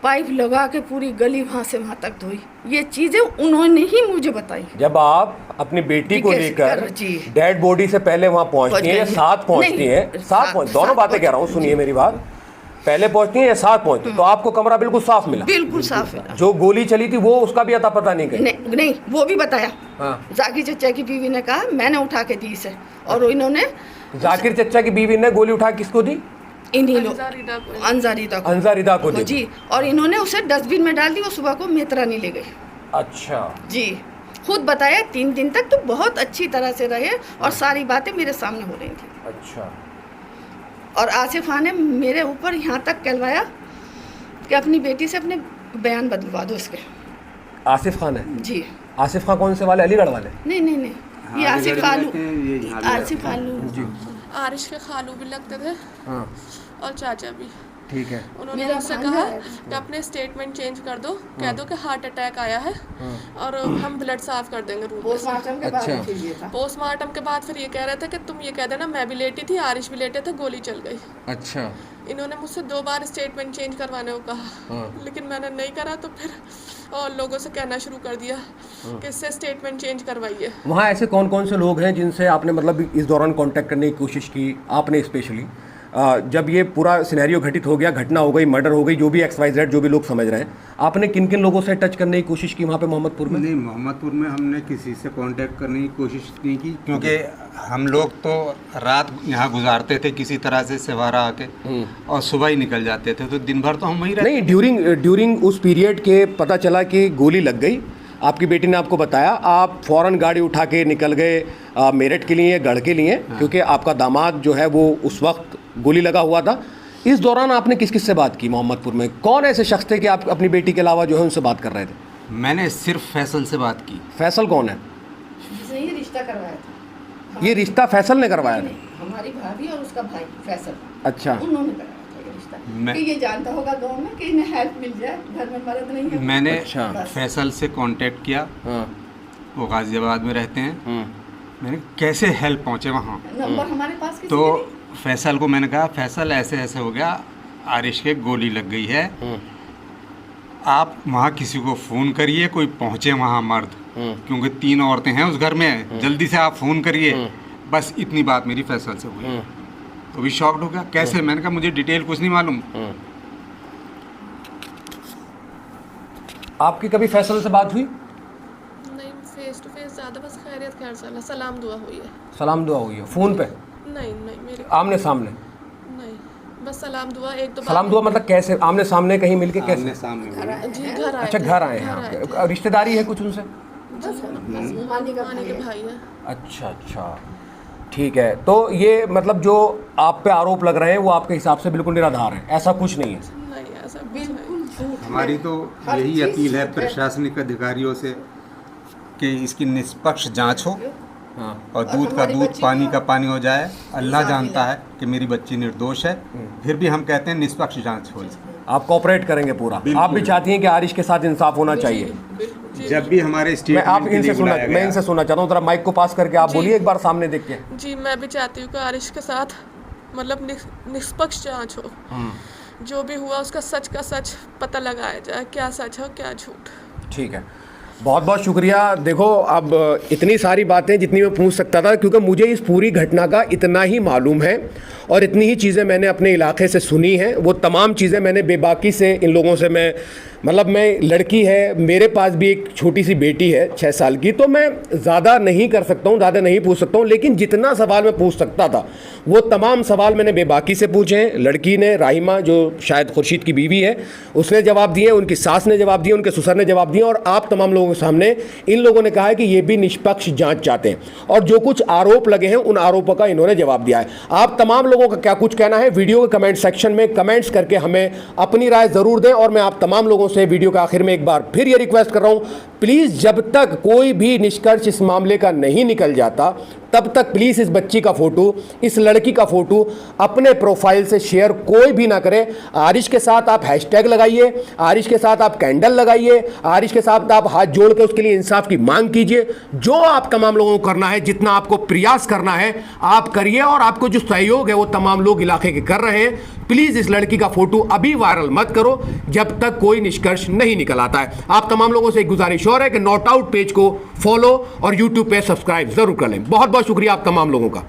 पाइप लगा के पूरी गली वहाँ से वहाँ तक धोई। ये चीजें उन्होंने ही मुझे बताई। जब आप अपनी बेटी को लेकर डेड बॉडी से पहले वहाँ पहुँचती हैं, साथ पहुँचती हैं, साथ दोनों बातें कह रहा हूँ, सुनिए मेरी बात, पहले पहुँचती हैं या साथ पहुँचती, तो आपको कमरा बिल्कुल साफ मिला? बिल्कुल साफ मिला। जो गोली चली थी वो उसका भी अता पता नहीं कहीं? नहीं, वो भी बताया। जाकिर चचा की बीवी ने कहा मैंने उठा के दी इसे, और इन्होंने जाकिर चचा की बीवी ने गोली उठा किसको दी? इन्हीं लोग, अंजा रिदा को दी जी। और इन्होंने उसे डस्टबिन में डाल दी, वो सुबह को मेतरानी ले गई। अच्छा जी, खुद बताया। 3 दिन तक तो बहुत अच्छी तरह से रहे और सारी बातें मेरे सामने हो रही थी। अच्छा। और आसिफ खान ने मेरे ऊपर यहाँ तक कहलवाया कि अपनी बेटी से अपने बयान बदलवा दो इसके। आसिफ खान है जी। आसिफ खान कौन से वाले? अलीगढ़ वाले? नहीं, ये आसिफ खालू जी। आरिश के खालू भी लगते थे और चाचा भी। ठीक है। उन्होंने मुझसे कहा कि अपने स्टेटमेंट चेंज कर दो, कह दो कि हार्ट अटैक आया है और हम ब्लड साफ कर देंगे रूम में। अच्छा। पोस्टमार्टम के बाद फिर ये कह रहे थे कि तुम ये कह देना मैं भी लेटी थी, आरिश भी लेटे थे, गोली चल गई। अच्छा। इन्होंने मुझसे 2 बार स्टेटमेंट चेंज करवाने को कहा, लेकिन मैंने नहीं करा, तो फिर और लोगों से कहना शुरू कर दिया कि इससे स्टेटमेंट चेंज करवाइए। वहाँ ऐसे कौन कौन से लोग हैं जिनसे आपने मतलब इस दौरान कांटेक्ट करने की कोशिश की आपने? स्पेशली जब ये पूरा सिनेरियो घटित हो गया, घटना हो गई, मर्डर हो गई, जो भी XYZ जो भी लोग समझ रहे हैं, आपने किन किन लोगों से टच करने की कोशिश की वहाँ पे मोहम्मदपुर में? नहीं, मोहम्मदपुर में हमने किसी से कांटेक्ट करने की कोशिश नहीं की, क्योंकि हम लोग तो रात यहाँ गुजारते थे किसी तरह से सेवारा आके, और सुबह ही निकल जाते थे, तो दिन भर तो हम वहीं रहते। नहीं, ड्यूरिंग उस पीरियड के पता चला कि गोली लग गई, आपकी बेटी ने आपको बताया, आप फ़ौरन गाड़ी उठा के निकल गए मेरठ के लिए, गढ़ के लिए, क्योंकि आपका दामाद जो है वो उस वक्त गोली लगा हुआ था। इस दौरान आपने किस किस से बात की मोहम्मदपुर में? कौन ऐसे शख्स थे कि आप अपनी बेटी के अलावा जो है उनसे बात कर रहे थे? मैंने सिर्फ फैसल से बात की। फैसल कौन है? जिसने ये रिश्ता करवाया था। ये रिश्ता फैसल ने करवाया था? हमारी भाभी और उसका भाई फैसल। अच्छा। उन्होंने करवाया था ये रिश्ता, कि ये जानता होगा गांव में कि इन्हें हेल्प मिल जाए, घर में मर्द नहीं है। मैंने अच्छा। फैसल से कांटेक्ट किया, वो गाजियाबाद में रहते हैं। मैंने कैसे हेल्प पहुँचे वहाँ, नंबर हमारे पास किसी तो के नहीं। फैसल को मैंने कहा फैसल ऐसे ऐसे हो गया, आरिश के गोली लग गई है, आप वहाँ किसी को फ़ोन करिए, कोई पहुँचे वहाँ मर्द, क्योंकि 3 औरतें हैं उस घर में, जल्दी से आप फ़ोन करिए। बस इतनी बात मेरी फैसल से हुई। तो भी शॉक्ड हो गया, कैसे? मैंने कहा मुझे डिटेल कुछ नहीं मालूम। आपकी कभी फैसल से बात हुई? नहीं, फेस टू फेस ज़्यादा, बस खैरियत खैर सलाम दुआ हुई है। सलाम दुआ हुई है? फ़ोन पे? नहीं, मेरे आमने सामने? नहीं, बस सलाम दुआ। एक 2 बार सलाम दुआ मतलब कैसे? आमने सामने कहीं मिलके कैसे? सामने जी, घर आए। अच्छा, घर आए हैं आपके? रिश्तेदारी है कुछ उनसे? मानी का भाई है। अच्छा, ठीक है। तो ये मतलब जो आप पे आरोप लग रहे हैं वो आपके हिसाब से बिल्कुल निराधार है, ऐसा कुछ नहीं है? नहीं, ऐसा बिल्कुल। हमारी तो यही अपील है प्रशासनिक अधिकारियों से कि इसकी निष्पक्ष जांच हो और दूध का दूध, पानी का पानी हो जाए। अल्लाह जानता है कि मेरी बच्ची निर्दोष है, फिर भी हम कहते हैं निष्पक्ष जांच हो। आप कोऑपरेट करेंगे पूरा, आप भी चाहती हैं कि आरिश के साथ इंसाफ होना चाहिए। जब भी हमारे मैं स्टेटमेंट के लिए बुलाया मैं गया, इनसे सुनना चाहता हूँ, जरा माइक को पास करके आप बोलिए एक बार सामने देख के। जी, मैं भी चाहती हूँ कि आरिश के साथ मतलब निष्पक्ष जांच हो। जो भी हुआ उसका सच का सच पता लगाया जाए, क्या सच है क्या झूठ। ठीक है, बहुत बहुत शुक्रिया। देखो, अब इतनी सारी बातें जितनी मैं पूछ सकता था, क्योंकि मुझे इस पूरी घटना का इतना ही मालूम है और इतनी ही चीज़ें मैंने अपने इलाके से सुनी हैं। वो तमाम चीज़ें मैंने बेबाकी से इन लोगों से मैं लड़की है, मेरे पास भी एक छोटी सी बेटी है 6 साल की, तो मैं ज़्यादा नहीं कर सकता हूँ, ज़्यादा नहीं पूछ सकता हूँ, लेकिन जितना सवाल मैं पूछ सकता था वो तमाम सवाल मैंने बेबाकी से पूछे हैं। लड़की ने, राहिमा जो शायद खुर्शीद की बीवी है, उसने जवाब दिए, उनकी सास ने जवाब दिए, उनके ससुर ने जवाब दिए, और आप तमाम लोगों के सामने इन लोगों ने कहा है कि ये भी निष्पक्ष जाँच चाहते हैं, और जो कुछ आरोप लगे हैं उन आरोपों का इन्होंने जवाब दिया है। आप तमाम लोगों का क्या कुछ कहना है, वीडियो के कमेंट सेक्शन में कमेंट्स करके हमें अपनी राय ज़रूर दें। और मैं आप तमाम लोगों से वीडियो के आखिर में एक बार फिर ये रिक्वेस्ट कर रहा हूं, प्लीज़ जब तक कोई भी निष्कर्ष इस मामले का नहीं निकल जाता तब तक प्लीज़ इस बच्ची का फ़ोटो, इस लड़की का फ़ोटो अपने प्रोफाइल से शेयर कोई भी ना करे। आरिश के साथ आप हैशटैग लगाइए, आरिश के साथ आप कैंडल लगाइए, आरिश के साथ आप हाथ जोड़ के उसके लिए इंसाफ की मांग कीजिए। जो आप तमाम लोगों को करना है, जितना आपको प्रयास करना है आप करिए, और आपको जो सहयोग है वो तमाम लोग इलाके के कर रहे हैं। प्लीज़ इस लड़की का फ़ोटो अभी वायरल मत करो जब तक कोई निष्कर्ष नहीं निकल आता है। आप तमाम लोगों से एक गुजारिश और है कि नॉट आउट पेज को फॉलो और यूट्यूब पे सब्सक्राइब ज़रूर कर लें। बहुत बहुत शुक्रिया आप तमाम लोगों का।